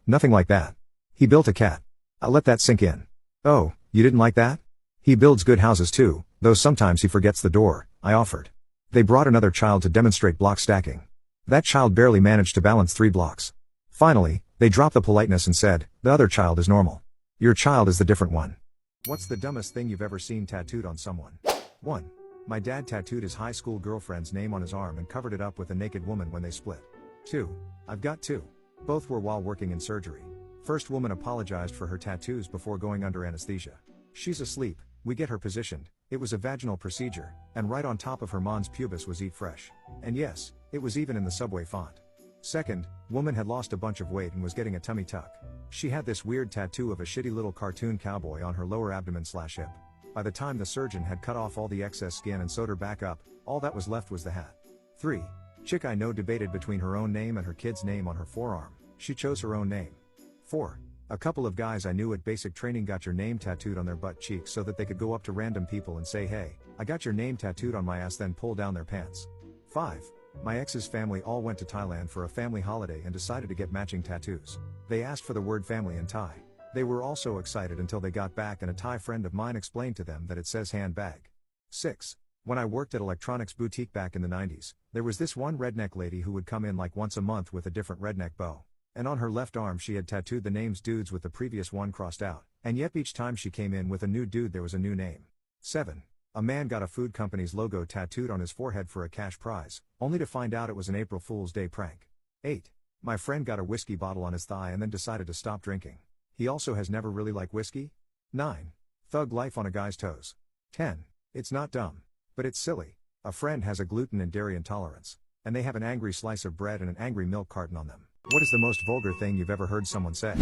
nothing like that. He built a cat." I let that sink in. "Oh, you didn't like that?" "He builds good houses too, though sometimes he forgets the door," I offered. They brought another child to demonstrate block stacking. That child barely managed to balance 3 blocks. Finally, they dropped the politeness and said, "The other child is normal. Your child is the different one." What's the dumbest thing you've ever seen tattooed on someone? 1. My dad tattooed his high school girlfriend's name on his arm and covered it up with a naked woman when they split. 2. I've got 2. Both were while working in surgery. First woman apologized for her tattoos before going under anesthesia. She's asleep, we get her positioned, it was a vaginal procedure, and right on top of her mons pubis was "Eat Fresh." And yes, it was even in the Subway font. Second, woman had lost a bunch of weight and was getting a tummy tuck. She had this weird tattoo of a shitty little cartoon cowboy on her lower abdomen/hip. By the time the surgeon had cut off all the excess skin and sewed her back up, all that was left was the hat. 3. Chick I know debated between her own name and her kid's name on her forearm. She chose her own name. 4. A couple of guys I knew at basic training got your name tattooed on their butt cheeks so that they could go up to random people and say, "Hey, I got your name tattooed on my ass," then pull down their pants. 5. My ex's family all went to Thailand for a family holiday and decided to get matching tattoos. They asked for the word family in Thai. They were all so excited until they got back and a Thai friend of mine explained to them that it says handbag. 6. When I worked at electronics boutique back in the 90s, there was this one redneck lady who would come in like once a month with a different redneck bow. And on her left arm she had tattooed the names dudes with the previous one crossed out, and yep, each time she came in with a new dude there was a new name. 7. A man got a food company's logo tattooed on his forehead for a cash prize, only to find out it was an April Fool's Day prank. 8. My friend got a whiskey bottle on his thigh and then decided to stop drinking. He also has never really liked whiskey. 9. Thug life on a guy's toes. 10. It's not dumb, but it's silly. A friend has a gluten and dairy intolerance, and they have an angry slice of bread and an angry milk carton on them. What is the most vulgar thing you've ever heard someone say?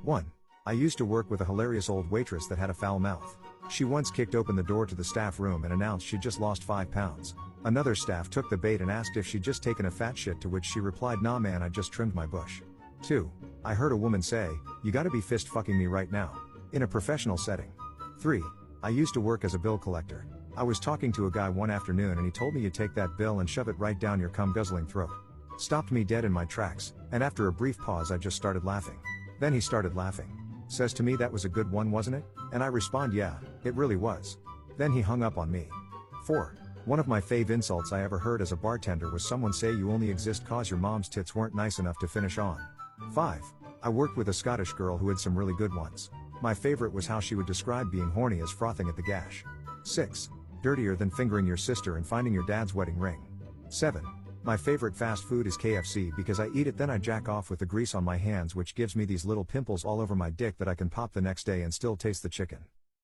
1. I used to work with a hilarious old waitress that had a foul mouth. She once kicked open the door to the staff room and announced she'd just lost 5 pounds. Another staff took the bait and asked if she'd just taken a fat shit, to which she replied, "Nah man, I just trimmed my bush." 2. I heard a woman say, "You gotta be fist fucking me right now," in a professional setting. 3. I used to work as a bill collector. I was talking to a guy one afternoon and he told me you take that bill and shove it right down your cum-guzzling throat. Stopped me dead in my tracks, and after a brief pause I just started laughing. Then he started laughing. Says to me that was a good one, wasn't it? And I respond, yeah, it really was. Then he hung up on me. 4. One of my fave insults I ever heard as a bartender was someone say you only exist cause your mom's tits weren't nice enough to finish on. 5. I worked with a Scottish girl who had some really good ones. My favorite was how she would describe being horny as frothing at the gash. 6. Dirtier than fingering your sister and finding your dad's wedding ring. 7. My favorite fast food is KFC because I eat it then I jack off with the grease on my hands which gives me these little pimples all over my dick that I can pop the next day and still taste the chicken.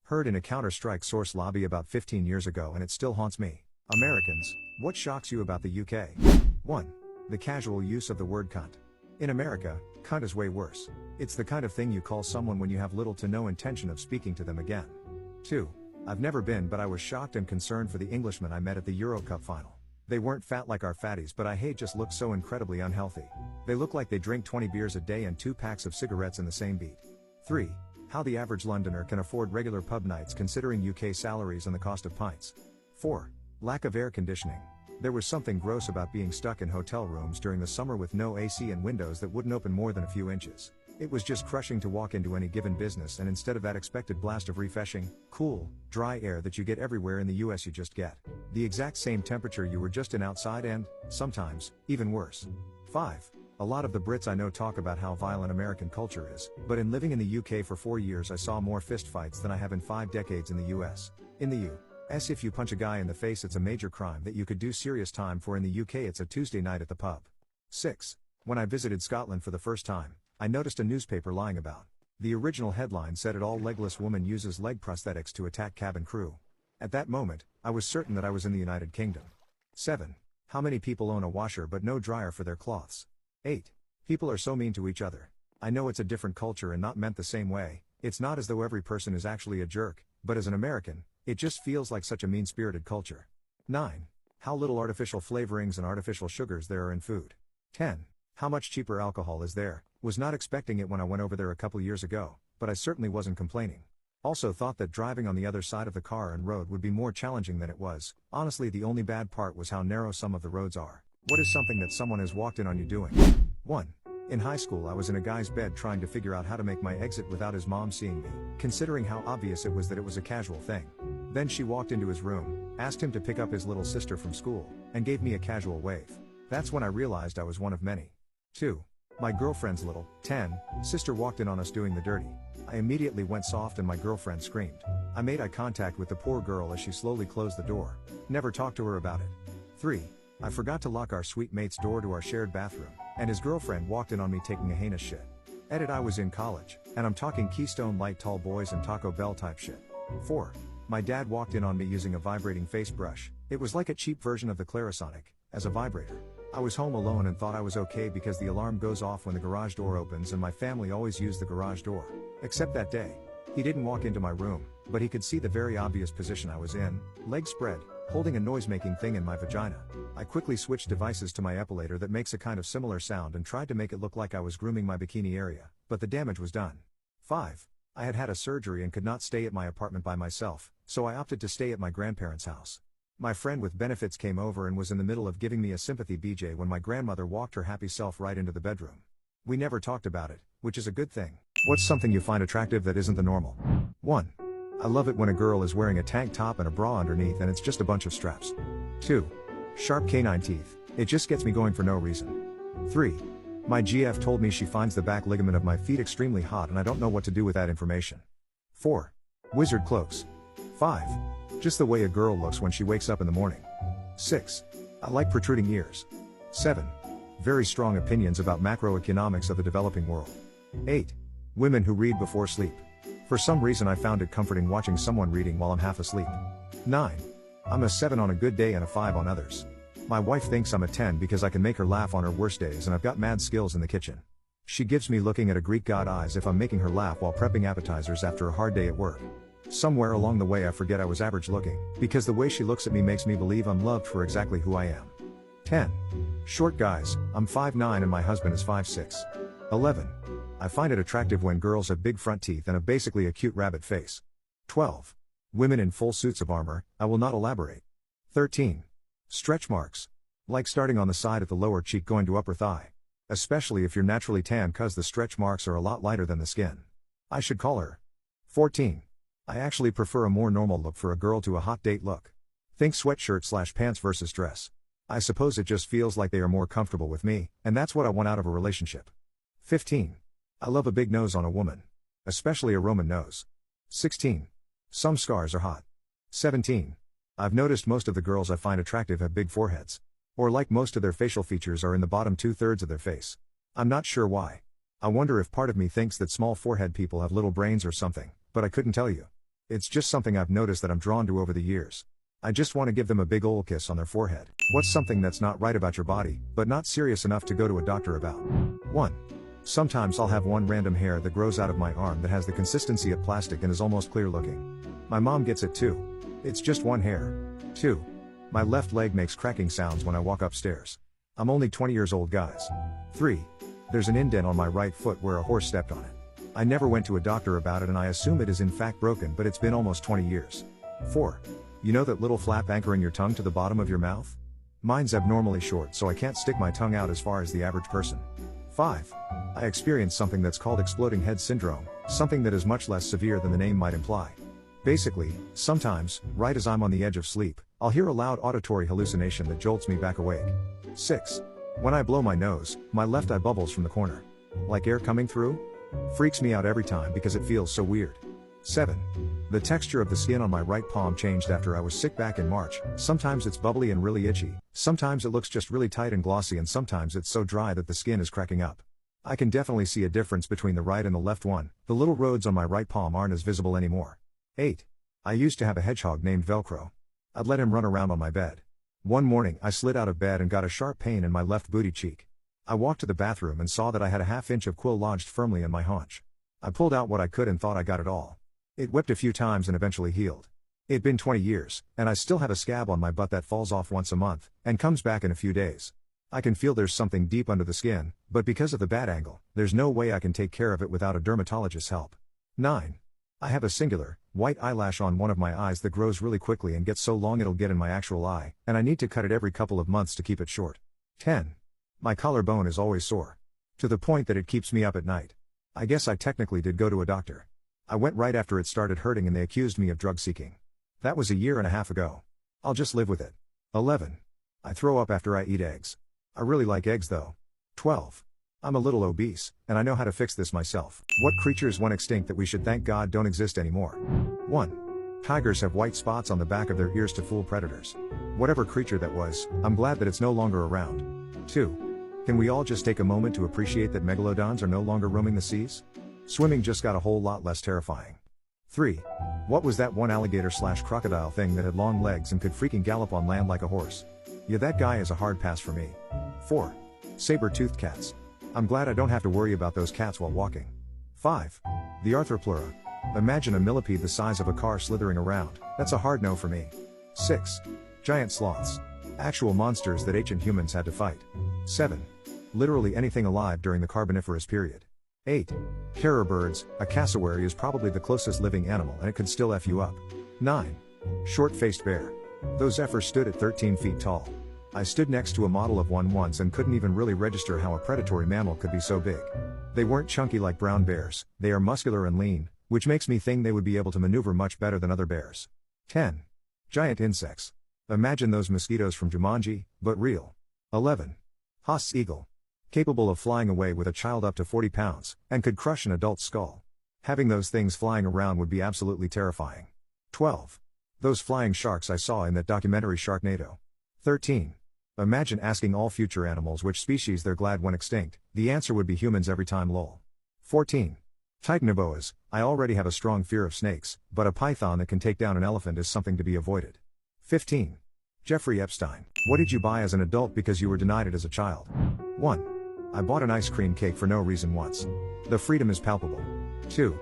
Heard in a Counter-Strike source lobby about 15 years ago and it still haunts me. Americans, what shocks you about the UK? 1. The casual use of the word cunt. In America, cunt is way worse. It's the kind of thing you call someone when you have little to no intention of speaking to them again. 2. I've never been but I was shocked and concerned for the Englishmen I met at the Euro Cup final. They weren't fat like our fatties but I hate just looked so incredibly unhealthy. They look like they drink 20 beers a day and 2 packs of cigarettes in the same beat. 3. How the average Londoner can afford regular pub nights considering UK salaries and the cost of pints. 4. Lack of air conditioning. There was something gross about being stuck in hotel rooms during the summer with no AC and windows that wouldn't open more than a few inches. It was just crushing to walk into any given business and instead of that expected blast of refreshing, cool, dry air that you get everywhere in the US you just get the exact same temperature you were just in outside and, sometimes, even worse. 5. A lot of the Brits I know talk about how violent American culture is, but in living in the UK for 4 years I saw more fistfights than I have in 5 decades in the US. In the US if you punch a guy in the face it's a major crime that you could do serious time for. In the UK it's a Tuesday night at the pub. 6. When I visited Scotland for the first time, I noticed a newspaper lying about. The original headline said, "An all-legless woman uses leg prosthetics to attack cabin crew." At that moment, I was certain that I was in the United Kingdom. 7. How many people own a washer but no dryer for their cloths? 8. People are so mean to each other. I know it's a different culture and not meant the same way. It's not as though every person is actually a jerk, but as an American, it just feels like such a mean-spirited culture. 9. How little artificial flavorings and artificial sugars there are in food. 10. How much cheaper alcohol is there? Was not expecting it when I went over there a couple years ago, but I certainly wasn't complaining. Also thought that driving on the other side of the car and road would be more challenging than it was. Honestly, the only bad part was how narrow some of the roads are. What is something that someone has walked in on you doing? 1. In high school I was in a guy's bed trying to figure out how to make my exit without his mom seeing me, considering how obvious it was that it was a casual thing. Then she walked into his room, asked him to pick up his little sister from school, and gave me a casual wave. That's when I realized I was one of many. 2. My girlfriend's little, 10, sister walked in on us doing the dirty. I immediately went soft and my girlfriend screamed. I made eye contact with the poor girl as she slowly closed the door. Never talked to her about it. 3. I forgot to lock our sweet mate's door to our shared bathroom, and his girlfriend walked in on me taking a heinous shit. Edit: I was in college, and I'm talking Keystone Light Tall Boys and Taco Bell type shit. 4. My dad walked in on me using a vibrating face brush. It was like a cheap version of the Clarisonic, as a vibrator. I was home alone and thought I was okay because the alarm goes off when the garage door opens and my family always used the garage door. Except that day. He didn't walk into my room, but he could see the very obvious position I was in, legs spread, holding a noise-making thing in my vagina. I quickly switched devices to my epilator that makes a kind of similar sound and tried to make it look like I was grooming my bikini area, but the damage was done. 5. I had had a surgery and could not stay at my apartment by myself, so I opted to stay at my grandparents' house. My friend with benefits came over and was in the middle of giving me a sympathy BJ when my grandmother walked her happy self right into the bedroom. We never talked about it, which is a good thing. What's something you find attractive that isn't the normal? 1. I love it when a girl is wearing a tank top and a bra underneath and it's just a bunch of straps. 2. Sharp canine teeth. It just gets me going for no reason. 3. My GF told me she finds the back ligament of my feet extremely hot and I don't know what to do with that information. 4. Wizard cloaks. 5. Just the way a girl looks when she wakes up in the morning. 6. I like protruding ears. 7. Very strong opinions about macroeconomics of the developing world. 8. Women who read before sleep. For some reason I found it comforting watching someone reading while I'm half asleep. 9. I'm a 7 on a good day and a 5 on others. My wife thinks I'm a 10 because I can make her laugh on her worst days and I've got mad skills in the kitchen. She gives me looking at a Greek god eyes if I'm making her laugh while prepping appetizers after a hard day at work. Somewhere along the way I forget I was average looking, because the way she looks at me makes me believe I'm loved for exactly who I am. 10. Short guys. I'm 5'9" and my husband is 5'6". 11. I find it attractive when girls have big front teeth and a basically a cute rabbit face. 12. Women in full suits of armor, I will not elaborate. 13. Stretch marks. Like starting on the side at the lower cheek going to upper thigh. Especially if you're naturally tan cause the stretch marks are a lot lighter than the skin. I should call her. 14. I actually prefer a more normal look for a girl to a hot date look. Think sweatshirt/pants versus dress. I suppose it just feels like they are more comfortable with me, and that's what I want out of a relationship. 15. I love a big nose on a woman. Especially a Roman nose. 16. Some scars are hot. 17. I've noticed most of the girls I find attractive have big foreheads. Or like most of their facial features are in the bottom 2/3 of their face. I'm not sure why. I wonder if part of me thinks that small forehead people have little brains or something, but I couldn't tell you. It's just something I've noticed that I'm drawn to over the years. I just want to give them a big ol' kiss on their forehead. What's something that's not right about your body, but not serious enough to go to a doctor about? 1. Sometimes I'll have one random hair that grows out of my arm that has the consistency of plastic and is almost clear looking. My mom gets it too. It's just one hair. 2. My left leg makes cracking sounds when I walk upstairs. I'm only 20 years old, guys. 3. There's an indent on my right foot where a horse stepped on it. I never went to a doctor about it and I assume it is in fact broken, but it's been almost 20 years. 4. You know that little flap anchoring your tongue to the bottom of your mouth? Mine's abnormally short, so I can't stick my tongue out as far as the average person. 5. I experienced something that's called exploding head syndrome, something that is much less severe than the name might imply. Basically, sometimes, right as I'm on the edge of sleep, I'll hear a loud auditory hallucination that jolts me back awake. 6. When I blow my nose, my left eye bubbles from the corner. Like air coming through? Freaks me out every time because it feels so weird. 7. The texture of the skin on my right palm changed after I was sick back in March. Sometimes it's bubbly and really itchy, sometimes it looks just really tight and glossy, and sometimes it's so dry that the skin is cracking up. I can definitely see a difference between the right and the left one. The little roads on my right palm aren't as visible anymore. 8. I used to have a hedgehog named Velcro. I'd let him run around on my bed. One morning I slid out of bed and got a sharp pain in my left booty cheek. I walked to the bathroom and saw that I had a half-inch of quill lodged firmly in my haunch. I pulled out what I could and thought I got it all. It wept a few times and eventually healed. It'd been 20 years, and I still have a scab on my butt that falls off once a month, and comes back in a few days. I can feel there's something deep under the skin, but because of the bad angle, there's no way I can take care of it without a dermatologist's help. 9. I have a singular, white eyelash on one of my eyes that grows really quickly and gets so long it'll get in my actual eye, and I need to cut it every couple of months to keep it short. 10. My collarbone is always sore. To the point that it keeps me up at night. I guess I technically did go to a doctor. I went right after it started hurting and they accused me of drug seeking. That was a year and a half ago. I'll just live with it. 11. I throw up after I eat eggs. I really like eggs though. 12. I'm a little obese, and I know how to fix this myself. What creatures went extinct that we should thank God don't exist anymore? 1. Tigers have white spots on the back of their ears to fool predators. Whatever creature that was, I'm glad that it's no longer around. 2. Can we all just take a moment to appreciate that megalodons are no longer roaming the seas? Swimming just got a whole lot less terrifying. 3. What was that one alligator/crocodile thing that had long legs and could freaking gallop on land like a horse? Yeah, that guy is a hard pass for me. 4. Saber-toothed cats. I'm glad I don't have to worry about those cats while walking. 5. The Arthropleura. Imagine a millipede the size of a car slithering around. That's a hard no for me. 6. Giant sloths. Actual monsters that ancient humans had to fight. 7. Literally anything alive during the Carboniferous period. 8. Terror birds. A cassowary is probably the closest living animal and it could still F you up. 9. Short-faced bear. Those effers stood at 13 feet tall. I stood next to a model of one once and couldn't even really register how a predatory mammal could be so big. They weren't chunky like brown bears, they are muscular and lean, which makes me think they would be able to maneuver much better than other bears. 10. Giant insects. Imagine those mosquitoes from Jumanji, but real. 11. Haast's eagle. Capable of flying away with a child up to 40 pounds, and could crush an adult's skull. Having those things flying around would be absolutely terrifying. 12. Those flying sharks I saw in that documentary Sharknado. 13. Imagine asking all future animals which species they're glad went extinct, the answer would be humans every time lol. 14. Titanoboas. I already have a strong fear of snakes, but a python that can take down an elephant is something to be avoided. 15. Jeffrey Epstein. What did you buy as an adult because you were denied it as a child? 1. I bought an ice cream cake for no reason once. The freedom is palpable. 2.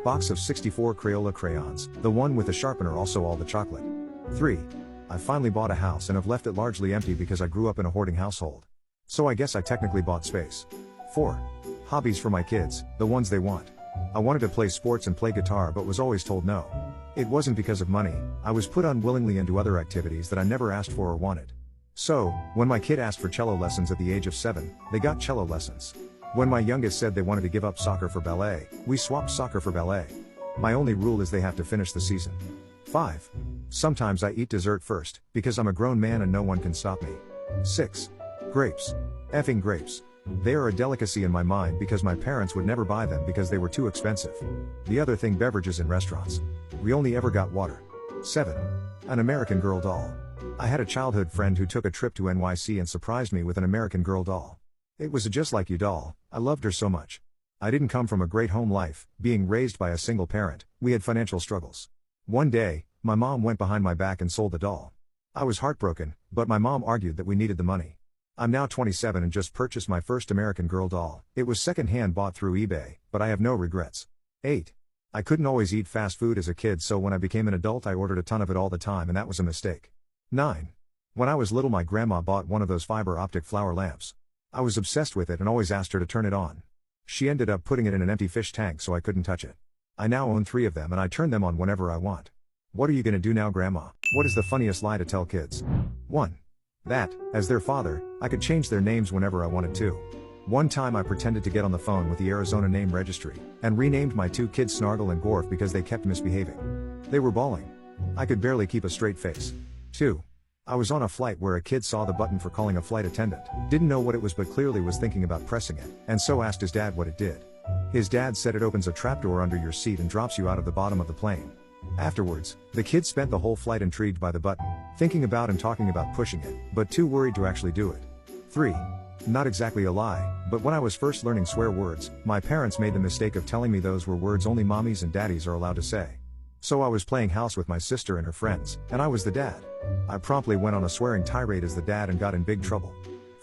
Box of 64 Crayola crayons, the one with the sharpener, also all the chocolate. 3. I finally bought a house and have left it largely empty because I grew up in a hoarding household. So I guess I technically bought space. 4. Hobbies for my kids, the ones they want. I wanted to play sports and play guitar but was always told no. It wasn't because of money, I was put unwillingly into other activities that I never asked for or wanted. So, when my kid asked for cello lessons at the age of 7, they got cello lessons. When my youngest said they wanted to give up soccer for ballet, we swapped soccer for ballet. My only rule is they have to finish the season. 5. Sometimes I eat dessert first, because I'm a grown man and no one can stop me. 6. Grapes. Effing grapes. They are a delicacy in my mind because my parents would never buy them because they were too expensive. The other thing, beverages in restaurants. We only ever got water. 7. An American Girl doll. I had a childhood friend who took a trip to NYC and surprised me with an American Girl doll. It was a just like you doll. I loved her so much. I didn't come from a great home life, being raised by a single parent, we had financial struggles. One day, my mom went behind my back and sold the doll. I was heartbroken, but my mom argued that we needed the money. I'm now 27 and just purchased my first American Girl doll. It was second-hand bought through eBay, but I have no regrets. 8. I couldn't always eat fast food as a kid, so when I became an adult I ordered a ton of it all the time and that was a mistake. 9. When I was little my grandma bought one of those fiber optic flower lamps. I was obsessed with it and always asked her to turn it on. She ended up putting it in an empty fish tank so I couldn't touch it. I now own 3 of them and I turn them on whenever I want. What are you gonna do now, Grandma? What is the funniest lie to tell kids? 1. That, as their father, I could change their names whenever I wanted to. One time I pretended to get on the phone with the Arizona name registry, and renamed my 2 kids Snargle and Gorf because they kept misbehaving. They were bawling. I could barely keep a straight face. 2. I was on a flight where a kid saw the button for calling a flight attendant, didn't know what it was but clearly was thinking about pressing it, and so asked his dad what it did. His dad said it opens a trapdoor under your seat and drops you out of the bottom of the plane. Afterwards, the kid spent the whole flight intrigued by the button, thinking about and talking about pushing it, but too worried to actually do it. 3. Not exactly a lie, but when I was first learning swear words, my parents made the mistake of telling me those were words only mommies and daddies are allowed to say. So I was playing house with my sister and her friends, and I was the dad. I promptly went on a swearing tirade as the dad and got in big trouble.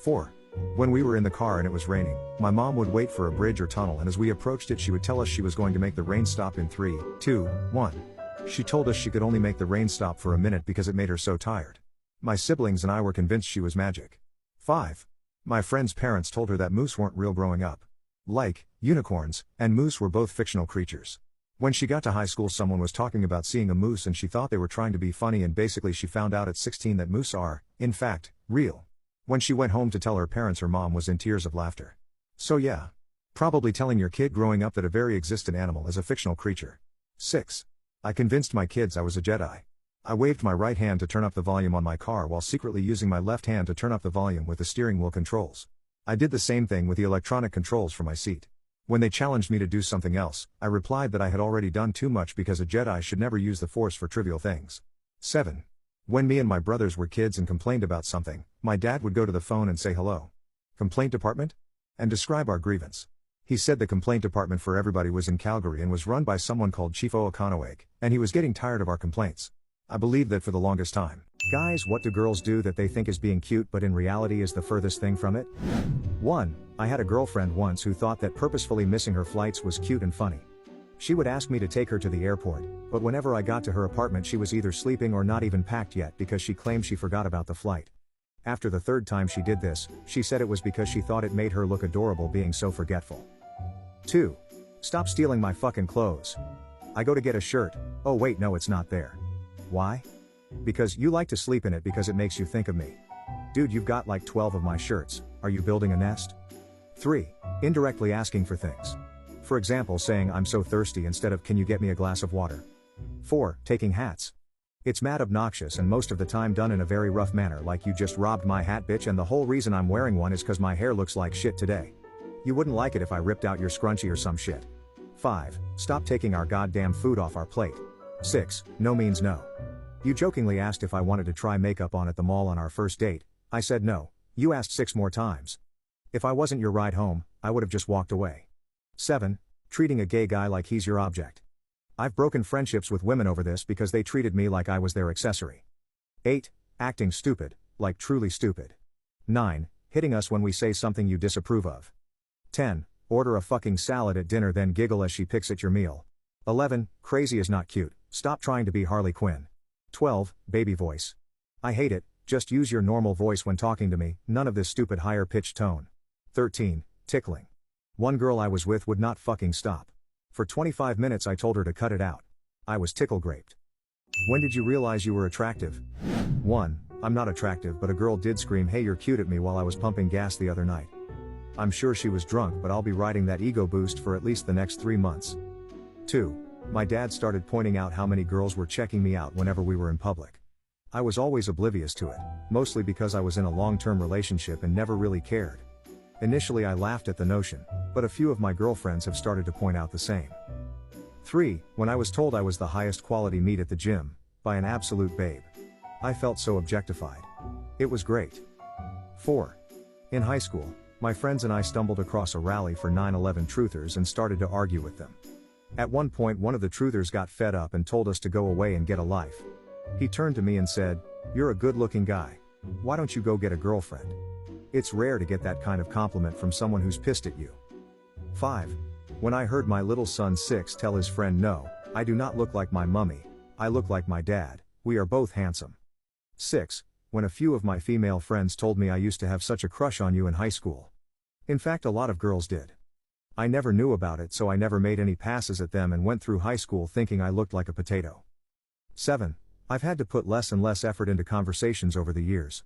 4. When we were in the car and it was raining, my mom would wait for a bridge or tunnel and as we approached it she would tell us she was going to make the rain stop in 3, 2, 1. She told us she could only make the rain stop for a minute because it made her so tired. My siblings and I were convinced she was magic. 5. My friend's parents told her that moose weren't real growing up. Like, unicorns, and moose were both fictional creatures. When she got to high school someone was talking about seeing a moose and she thought they were trying to be funny and basically she found out at 16 that moose are, in fact, real. When she went home to tell her parents her mom was in tears of laughter. So yeah. Probably telling your kid growing up that a very existent animal is a fictional creature. 6. I convinced my kids I was a Jedi. I waved my right hand to turn up the volume on my car while secretly using my left hand to turn up the volume with the steering wheel controls. I did the same thing with the electronic controls for my seat. When they challenged me to do something else, I replied that I had already done too much because a Jedi should never use the Force for trivial things. 7. When me and my brothers were kids and complained about something, my dad would go to the phone and say hello. Complaint department? And describe our grievance. He said the complaint department for everybody was in Calgary and was run by someone called Chief Oakonowake, and he was getting tired of our complaints. I believed that for the longest time. Guys, what do girls do that they think is being cute but in reality is the furthest thing from it? 1. I had a girlfriend once who thought that purposefully missing her flights was cute and funny. She would ask me to take her to the airport, but whenever I got to her apartment she was either sleeping or not even packed yet because she claimed she forgot about the flight. After the 3rd time she did this, she said it was because she thought it made her look adorable being so forgetful. 2. Stop stealing my fucking clothes. I go to get a shirt, oh wait no it's not there. Why? Because you like to sleep in it because it makes you think of me. Dude, you've got like 12 of my shirts, are you building a nest? 3. Indirectly asking for things. For example saying I'm so thirsty instead of can you get me a glass of water? 4. Taking hats. It's mad obnoxious and most of the time done in a very rough manner like you just robbed my hat bitch and the whole reason I'm wearing one is cause my hair looks like shit today. You wouldn't like it if I ripped out your scrunchie or some shit. 5. Stop taking our goddamn food off our plate. 6. No means no. You jokingly asked if I wanted to try makeup on at the mall on our first date. I said no. You asked 6 more times. If I wasn't your ride home, I would have just walked away. 7. Treating a gay guy like he's your object. I've broken friendships with women over this because they treated me like I was their accessory. 8. Acting stupid, like truly stupid. 9. Hitting us when we say something you disapprove of. 10. Order a fucking salad at dinner then giggle as she picks at your meal. 11. Crazy is not cute, stop trying to be Harley Quinn. 12. Baby voice. I hate it, just use your normal voice when talking to me, none of this stupid higher pitched tone. 13. Tickling. One girl I was with would not fucking stop. For 25 minutes I told her to cut it out. I was tickle-graped. When did you realize you were attractive? 1. I'm not attractive, but a girl did scream, "Hey, you're cute," at me while I was pumping gas the other night. I'm sure she was drunk, but I'll be riding that ego boost for at least the next 3 months. 2. My dad started pointing out how many girls were checking me out whenever we were in public. I was always oblivious to it, mostly because I was in a long-term relationship and never really cared. Initially I laughed at the notion, but a few of my girlfriends have started to point out the same. 3. When I was told I was the highest quality meat at the gym, by an absolute babe. I felt so objectified. It was great. 4. In high school, my friends and I stumbled across a rally for 9/11 truthers and started to argue with them. At one point one of the truthers got fed up and told us to go away and get a life. He turned to me and said, "You're a good-looking guy. Why don't you go get a girlfriend?" It's rare to get that kind of compliment from someone who's pissed at you. 5. When I heard my little son 6 tell his friend, "No, I do not look like my mummy, I look like my dad, we are both handsome." 6. When a few of my female friends told me I used to have such a crush on you in high school. In fact, a lot of girls did. I never knew about it, so I never made any passes at them and went through high school thinking I looked like a potato. 7. I've had to put less and less effort into conversations over the years.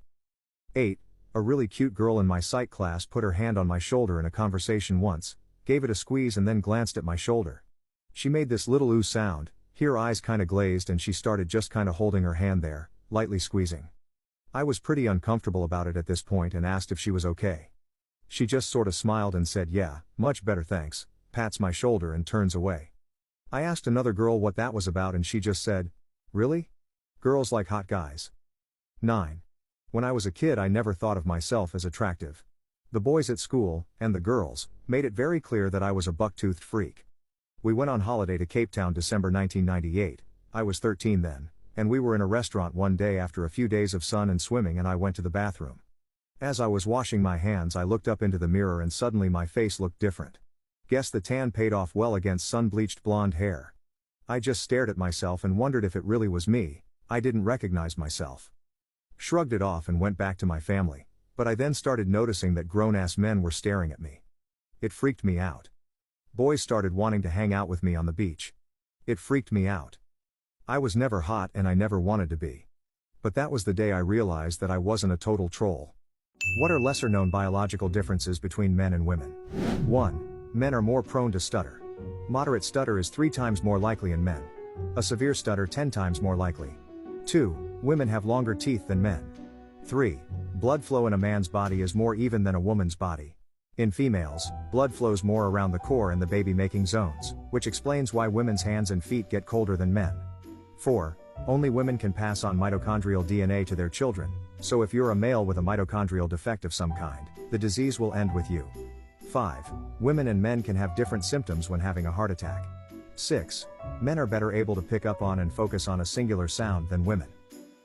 8. A really cute girl in my psych class put her hand on my shoulder in a conversation once, gave it a squeeze and then glanced at my shoulder. She made this little ooh sound, her eyes kinda glazed, and she started just kinda holding her hand there, lightly squeezing. I was pretty uncomfortable about it at this point and asked if she was okay. She just sorta smiled and said, "Yeah, much better thanks," pats my shoulder and turns away. I asked another girl what that was about and she just said, "Really? Girls like hot guys." 9. When I was a kid I never thought of myself as attractive. The boys at school, and the girls, made it very clear that I was a buck-toothed freak. We went on holiday to Cape Town December 1998, I was 13 then, and we were in a restaurant one day after a few days of sun and swimming and I went to the bathroom. As I was washing my hands I looked up into the mirror and suddenly my face looked different. Guess the tan paid off well against sun-bleached blonde hair. I just stared at myself and wondered if it really was me. I didn't recognize myself. Shrugged it off and went back to my family, but I then started noticing that grown-ass men were staring at me. It freaked me out. Boys started wanting to hang out with me on the beach. It freaked me out. I was never hot and I never wanted to be. But that was the day I realized that I wasn't a total troll. What are lesser-known biological differences between men and women? 1. Men are more prone to stutter. Moderate stutter is 3 times more likely in men. A severe stutter 10 times more likely. 2. Women have longer teeth than men. 3. Blood flow in a man's body is more even than a woman's body. In females, blood flows more around the core and the baby-making zones, which explains why women's hands and feet get colder than men. 4. Only women can pass on mitochondrial DNA to their children, so if you're a male with a mitochondrial defect of some kind, the disease will end with you. 5. Women and men can have different symptoms when having a heart attack. 6. Men are better able to pick up on and focus on a singular sound than women.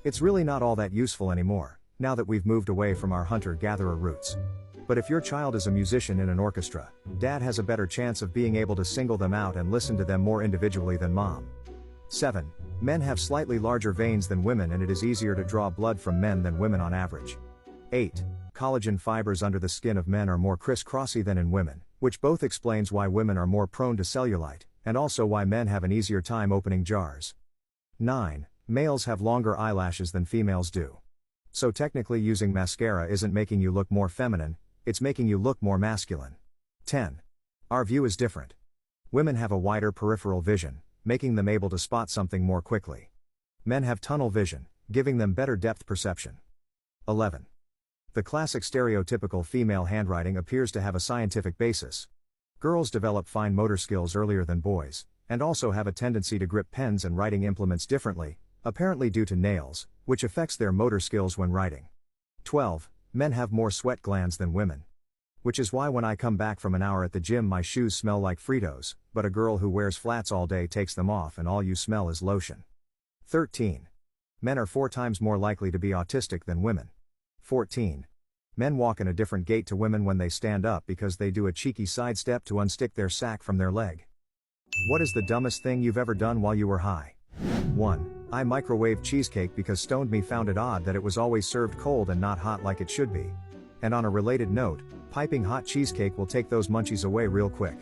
It's really not all that useful anymore, now that we've moved away from our hunter-gatherer roots. But if your child is a musician in an orchestra, dad has a better chance of being able to single them out and listen to them more individually than mom. 7. Men have slightly larger veins than women and it is easier to draw blood from men than women on average. 8. Collagen fibers under the skin of men are more crisscrossy than in women, which both explains why women are more prone to cellulite, and also why men have an easier time opening jars. 9. Males have longer eyelashes than females do. So technically using mascara isn't making you look more feminine, it's making you look more masculine. 10. Our view is different. Women have a wider peripheral vision, making them able to spot something more quickly. Men have tunnel vision, giving them better depth perception. 11. The classic stereotypical female handwriting appears to have a scientific basis. Girls develop fine motor skills earlier than boys, and also have a tendency to grip pens and writing implements differently, apparently due to nails, which affects their motor skills when writing. 12. Men have more sweat glands than women. Which is why when I come back from an hour at the gym my shoes smell like Fritos, but a girl who wears flats all day takes them off and all you smell is lotion. 13. Men are 4 times more likely to be autistic than women. 14. Men walk in a different gait to women when they stand up because they do a cheeky sidestep to unstick their sack from their leg. What is the dumbest thing you've ever done while you were high? 1. I microwaved cheesecake because stoned me found it odd that it was always served cold and not hot like it should be. And on a related note, piping hot cheesecake will take those munchies away real quick.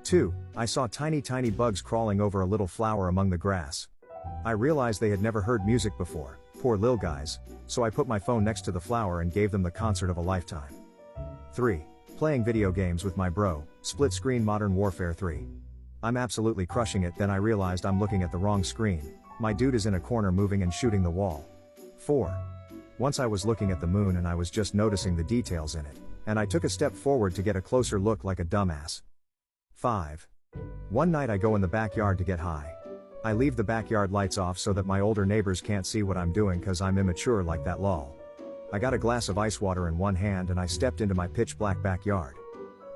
2. I saw tiny bugs crawling over a little flower among the grass. I realized they had never heard music before, poor lil guys, so I put my phone next to the flower and gave them the concert of a lifetime. 3. Playing video games with my bro, split screen Modern Warfare 3. I'm absolutely crushing it, then I realized I'm looking at the wrong screen. My dude is in a corner moving and shooting the wall. 4. Once I was looking at the moon and I was just noticing the details in it, and I took a step forward to get a closer look like a dumbass. 5. One night I go in the backyard to get high. I leave the backyard lights off so that my older neighbors can't see what I'm doing cause I'm immature like that lol. I got a glass of ice water in one hand and I stepped into my pitch black backyard.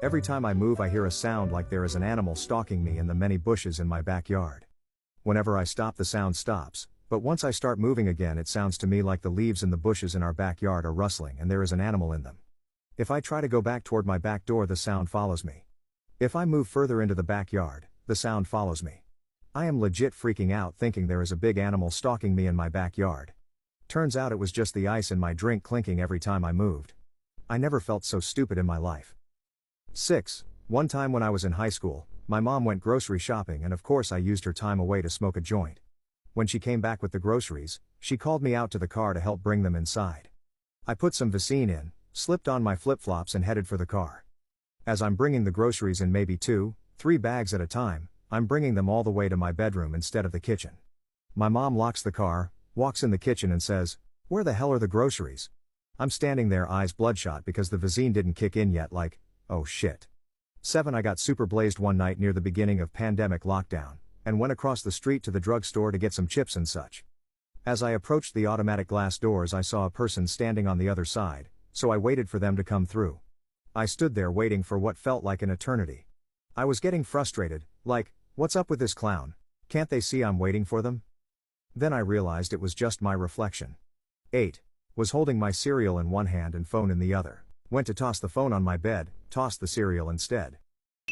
Every time I move I hear a sound like there is an animal stalking me in the many bushes in my backyard. Whenever I stop the sound stops, but once I start moving again it sounds to me like the leaves in the bushes in our backyard are rustling and there is an animal in them. If I try to go back toward my back door the sound follows me. If I move further into the backyard, the sound follows me. I am legit freaking out thinking there is a big animal stalking me in my backyard. Turns out it was just the ice in my drink clinking every time I moved. I never felt so stupid in my life. 6. One time when I was in high school, my mom went grocery shopping and of course I used her time away to smoke a joint. When she came back with the groceries, she called me out to the car to help bring them inside. I put some Vaseline in, slipped on my flip-flops and headed for the car. As I'm bringing the groceries in maybe 2-3 bags at a time, I'm bringing them all the way to my bedroom instead of the kitchen. My mom locks the car, walks in the kitchen and says, "Where the hell are the groceries?" I'm standing there eyes bloodshot because the Vaseline didn't kick in yet like, oh shit. 7. I got super blazed one night near the beginning of pandemic lockdown, and went across the street to the drugstore to get some chips and such. As I approached the automatic glass doors I saw a person standing on the other side, so I waited for them to come through. I stood there waiting for what felt like an eternity. I was getting frustrated, like, what's up with this clown? Can't they see I'm waiting for them? Then I realized it was just my reflection. 8. Was holding my cereal in one hand and phone in the other. Went to toss the phone on my bed, tossed the cereal instead.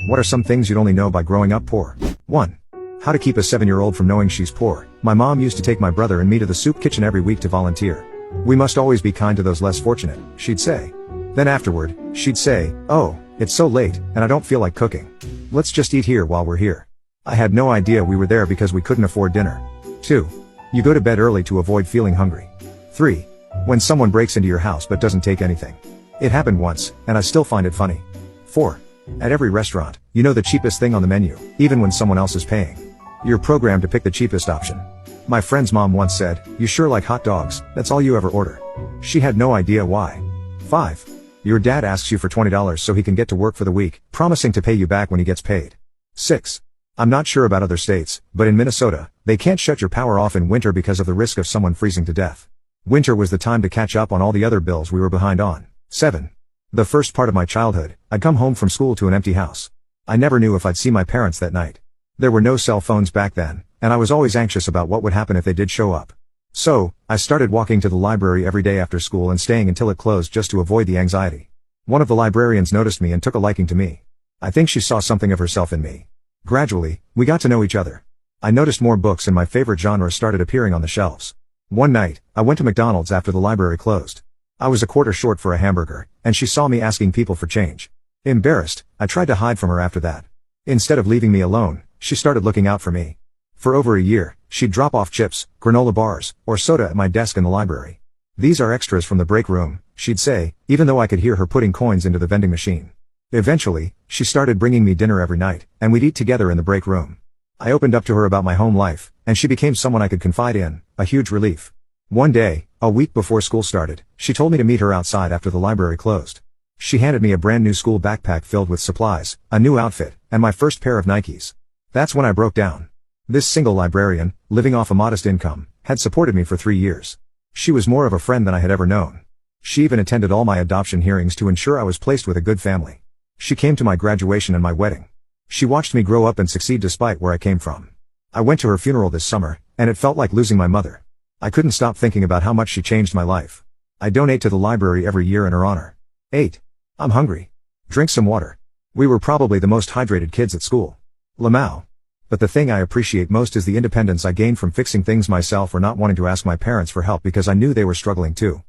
What are some things you'd only know by growing up poor? 1. How to keep a 7-year-old from knowing she's poor. My mom used to take my brother and me to the soup kitchen every week to volunteer. "We must always be kind to those less fortunate," she'd say. Then afterward, she'd say, "Oh, it's so late, and I don't feel like cooking. Let's just eat here while we're here." I had no idea we were there because we couldn't afford dinner. 2. You go to bed early to avoid feeling hungry. 3. When someone breaks into your house but doesn't take anything. It happened once, and I still find it funny. 4. At every restaurant, you know the cheapest thing on the menu, even when someone else is paying. You're programmed to pick the cheapest option. My friend's mom once said, "You sure like hot dogs, that's all you ever order." She had no idea why. 5. Your dad asks you for $20 so he can get to work for the week, promising to pay you back when he gets paid. 6. I'm not sure about other states, but in Minnesota, they can't shut your power off in winter because of the risk of someone freezing to death. Winter was the time to catch up on all the other bills we were behind on. 7. The first part of my childhood, I'd come home from school to an empty house. I never knew if I'd see my parents that night. There were no cell phones back then, and I was always anxious about what would happen if they did show up. So, I started walking to the library every day after school and staying until it closed just to avoid the anxiety. One of the librarians noticed me and took a liking to me. I think she saw something of herself in me. Gradually, we got to know each other. I noticed more books and my favorite genres started appearing on the shelves. One night, I went to McDonald's after the library closed. I was a quarter short for a hamburger, and she saw me asking people for change. Embarrassed, I tried to hide from her after that. Instead of leaving me alone, she started looking out for me. For over a year, she'd drop off chips, granola bars, or soda at my desk in the library. "These are extras from the break room," she'd say, even though I could hear her putting coins into the vending machine. Eventually, she started bringing me dinner every night, and we'd eat together in the break room. I opened up to her about my home life, and she became someone I could confide in, a huge relief. One day, a week before school started, she told me to meet her outside after the library closed. She handed me a brand new school backpack filled with supplies, a new outfit, and my first pair of Nikes. That's when I broke down. This single librarian, living off a modest income, had supported me for 3 years. She was more of a friend than I had ever known. She even attended all my adoption hearings to ensure I was placed with a good family. She came to my graduation and my wedding. She watched me grow up and succeed despite where I came from. I went to her funeral this summer, and it felt like losing my mother. I couldn't stop thinking about how much she changed my life. I donate to the library every year in her honor. 8. I'm hungry. Drink some water. We were probably the most hydrated kids at school. Lamau. But the thing I appreciate most is the independence I gained from fixing things myself or not wanting to ask my parents for help because I knew they were struggling too.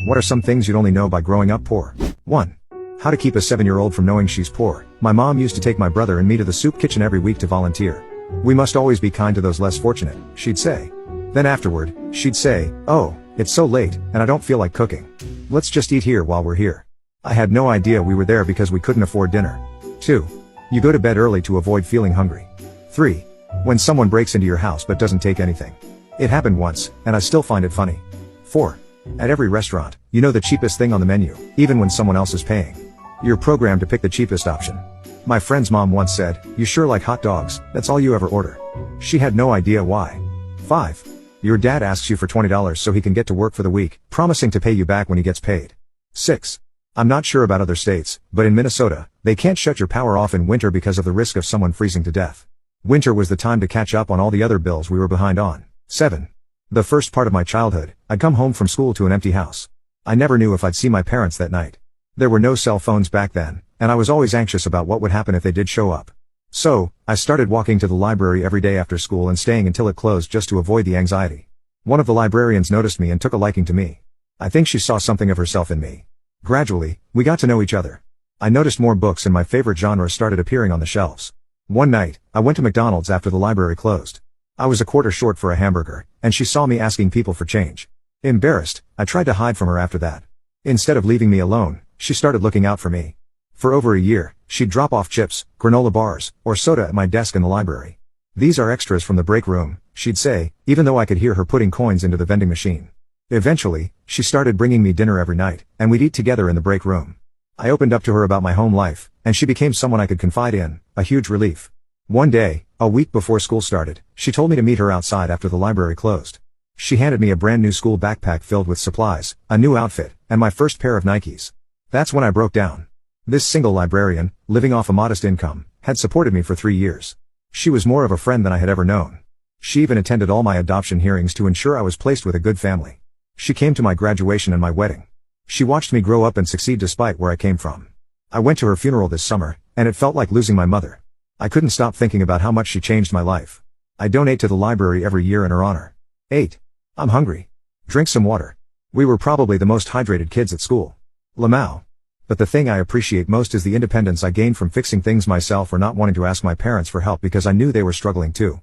What are some things you'd only know by growing up poor? 1. How to keep a 7-year-old from knowing she's poor. My mom used to take my brother and me to the soup kitchen every week to volunteer. We must always be kind to those less fortunate, she'd say. Then afterward, she'd say, "Oh, it's so late, and I don't feel like cooking. Let's just eat here while we're here." I had no idea we were there because we couldn't afford dinner. 2. You go to bed early to avoid feeling hungry. 3. When someone breaks into your house but doesn't take anything. It happened once, and I still find it funny. 4. At every restaurant, you know the cheapest thing on the menu, even when someone else is paying. You're programmed to pick the cheapest option. My friend's mom once said, "You sure like hot dogs, that's all you ever order." She had no idea why. 5. Your dad asks you for $20 so he can get to work for the week, promising to pay you back when he gets paid. 6. I'm not sure about other states, but in Minnesota, they can't shut your power off in winter because of the risk of someone freezing to death. Winter was the time to catch up on all the other bills we were behind on. 7. The first part of my childhood, I'd come home from school to an empty house. I never knew if I'd see my parents that night. There were no cell phones back then, and I was always anxious about what would happen if they did show up. So, I started walking to the library every day after school and staying until it closed just to avoid the anxiety. One of the librarians noticed me and took a liking to me. I think she saw something of herself in me. Gradually, we got to know each other. I noticed more books and my favorite genres started appearing on the shelves. One night, I went to McDonald's after the library closed. I was a quarter short for a hamburger, and she saw me asking people for change. Embarrassed, I tried to hide from her after that. Instead of leaving me alone, she started looking out for me. For over a year, she'd drop off chips, granola bars, or soda at my desk in the library. "These are extras from the break room," she'd say, even though I could hear her putting coins into the vending machine. Eventually, she started bringing me dinner every night, and we'd eat together in the break room. I opened up to her about my home life, and she became someone I could confide in, a huge relief. One day, a week before school started, she told me to meet her outside after the library closed. She handed me a brand new school backpack filled with supplies, a new outfit, and my first pair of Nikes. That's when I broke down. This single librarian, living off a modest income, had supported me for 3 years. She was more of a friend than I had ever known. She even attended all my adoption hearings to ensure I was placed with a good family. She came to my graduation and my wedding. She watched me grow up and succeed despite where I came from. I went to her funeral this summer, and it felt like losing my mother. I couldn't stop thinking about how much she changed my life. I donate to the library every year in her honor. 8. I'm hungry. Drink some water. We were probably the most hydrated kids at school. Lamau. But the thing I appreciate most is the independence I gained from fixing things myself or not wanting to ask my parents for help because I knew they were struggling too.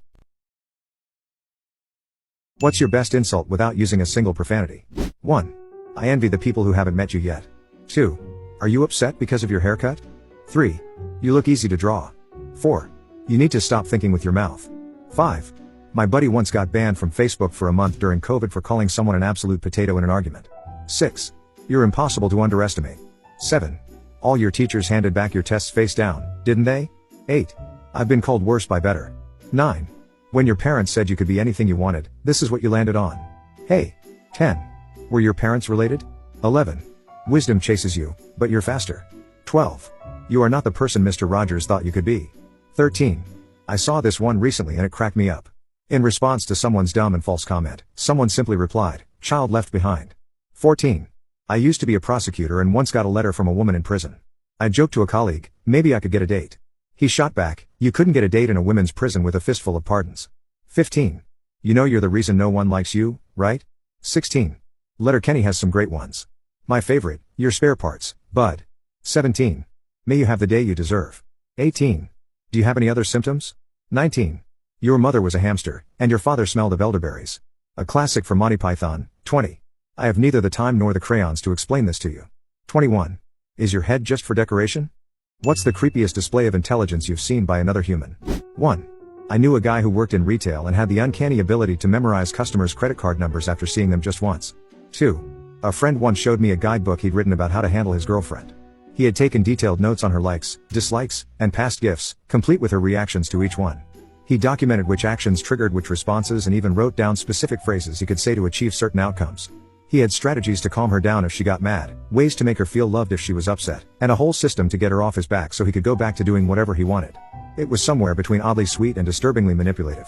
What's your best insult without using a single profanity? 1. I envy the people who haven't met you yet. 2. Are you upset because of your haircut? 3. You look easy to draw. 4. You need to stop thinking with your mouth. 5. My buddy once got banned from Facebook for a month during COVID for calling someone an absolute potato in an argument. 6. You're impossible to underestimate. 7. All your teachers handed back your tests face down, didn't they? 8. I've been called worse by better. 9. When your parents said you could be anything you wanted, this is what you landed on. Hey. 10. Were your parents related? 11. Wisdom chases you, but you're faster. 12. You are not the person Mr. Rogers thought you could be. 13. I saw this one recently and it cracked me up. In response to someone's dumb and false comment, someone simply replied, "Child left behind." 14. I used to be a prosecutor and once got a letter from a woman in prison. I joked to a colleague, maybe I could get a date. He shot back, "You couldn't get a date in a women's prison with a fistful of pardons." 15. You know you're the reason no one likes you, right? 16. Letterkenny has some great ones. My favorite, your spare parts, bud. 17. May you have the day you deserve. 18. Do you have any other symptoms? 19. Your mother was a hamster, and your father smelled of elderberries. A classic from Monty Python. 20. I have neither the time nor the crayons to explain this to you. 21. Is your head just for decoration? What's the creepiest display of intelligence you've seen by another human? 1. I knew a guy who worked in retail and had the uncanny ability to memorize customers' credit card numbers after seeing them just once. 2. A friend once showed me a guidebook he'd written about how to handle his girlfriend. He had taken detailed notes on her likes, dislikes, and past gifts, complete with her reactions to each one. He documented which actions triggered which responses and even wrote down specific phrases he could say to achieve certain outcomes. He had strategies to calm her down if she got mad, ways to make her feel loved if she was upset, and a whole system to get her off his back so he could go back to doing whatever he wanted. It was somewhere between oddly sweet and disturbingly manipulative.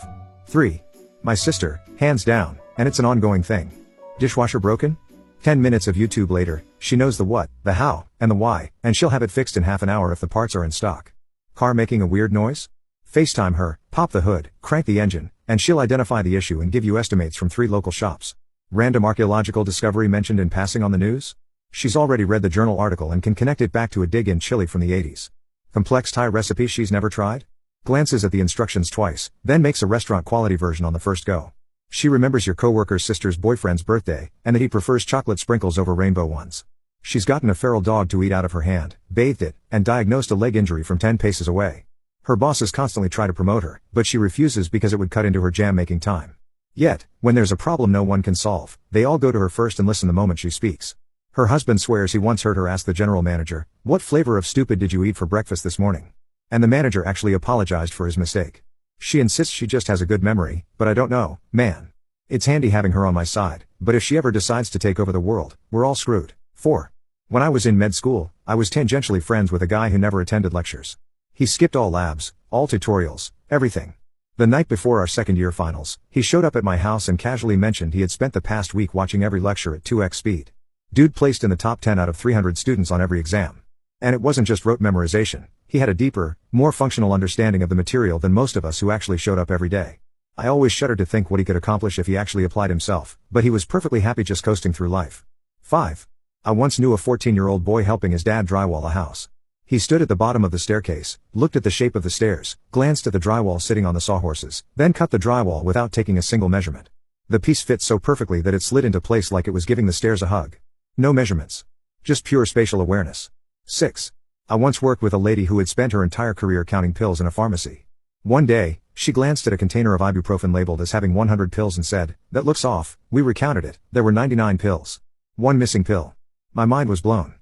3. My sister, hands down, and it's an ongoing thing. Dishwasher broken? 10 minutes of YouTube later, she knows the what, the how, and the why, and she'll have it fixed in half an hour if the parts are in stock. Car making a weird noise? FaceTime her, pop the hood, crank the engine, and she'll identify the issue and give you estimates from 3 local shops. Random archaeological discovery mentioned in passing on the news? She's already read the journal article and can connect it back to a dig-in chili from the 80s. Complex Thai recipe she's never tried? Glances at the instructions twice, then makes a restaurant-quality version on the first go. She remembers your coworker's sister's boyfriend's birthday, and that he prefers chocolate sprinkles over rainbow ones. She's gotten a feral dog to eat out of her hand, bathed it, and diagnosed a leg injury from 10 paces away. Her bosses constantly try to promote her, but she refuses because it would cut into her jam-making time. Yet, when there's a problem no one can solve, they all go to her first and listen the moment she speaks. Her husband swears he once heard her ask the general manager, "What flavor of stupid did you eat for breakfast this morning?" And the manager actually apologized for his mistake. She insists she just has a good memory, but I don't know, man. It's handy having her on my side, but if she ever decides to take over the world, we're all screwed. 4. When I was in med school, I was tangentially friends with a guy who never attended lectures. He skipped all labs, all tutorials, everything. The night before our second-year finals, he showed up at my house and casually mentioned he had spent the past week watching every lecture at 2x speed. Dude placed in the top 10 out of 300 students on every exam. And it wasn't just rote memorization, he had a deeper, more functional understanding of the material than most of us who actually showed up every day. I always shuddered to think what he could accomplish if he actually applied himself, but he was perfectly happy just coasting through life. 5. I once knew a 14-year-old boy helping his dad drywall a house. He stood at the bottom of the staircase, looked at the shape of the stairs, glanced at the drywall sitting on the sawhorses, then cut the drywall without taking a single measurement. The piece fit so perfectly that it slid into place like it was giving the stairs a hug. No measurements. Just pure spatial awareness. 6. I once worked with a lady who had spent her entire career counting pills in a pharmacy. One day, she glanced at a container of ibuprofen labeled as having 100 pills and said, "That looks off." We recounted it, there were 99 pills. One missing pill. My mind was blown.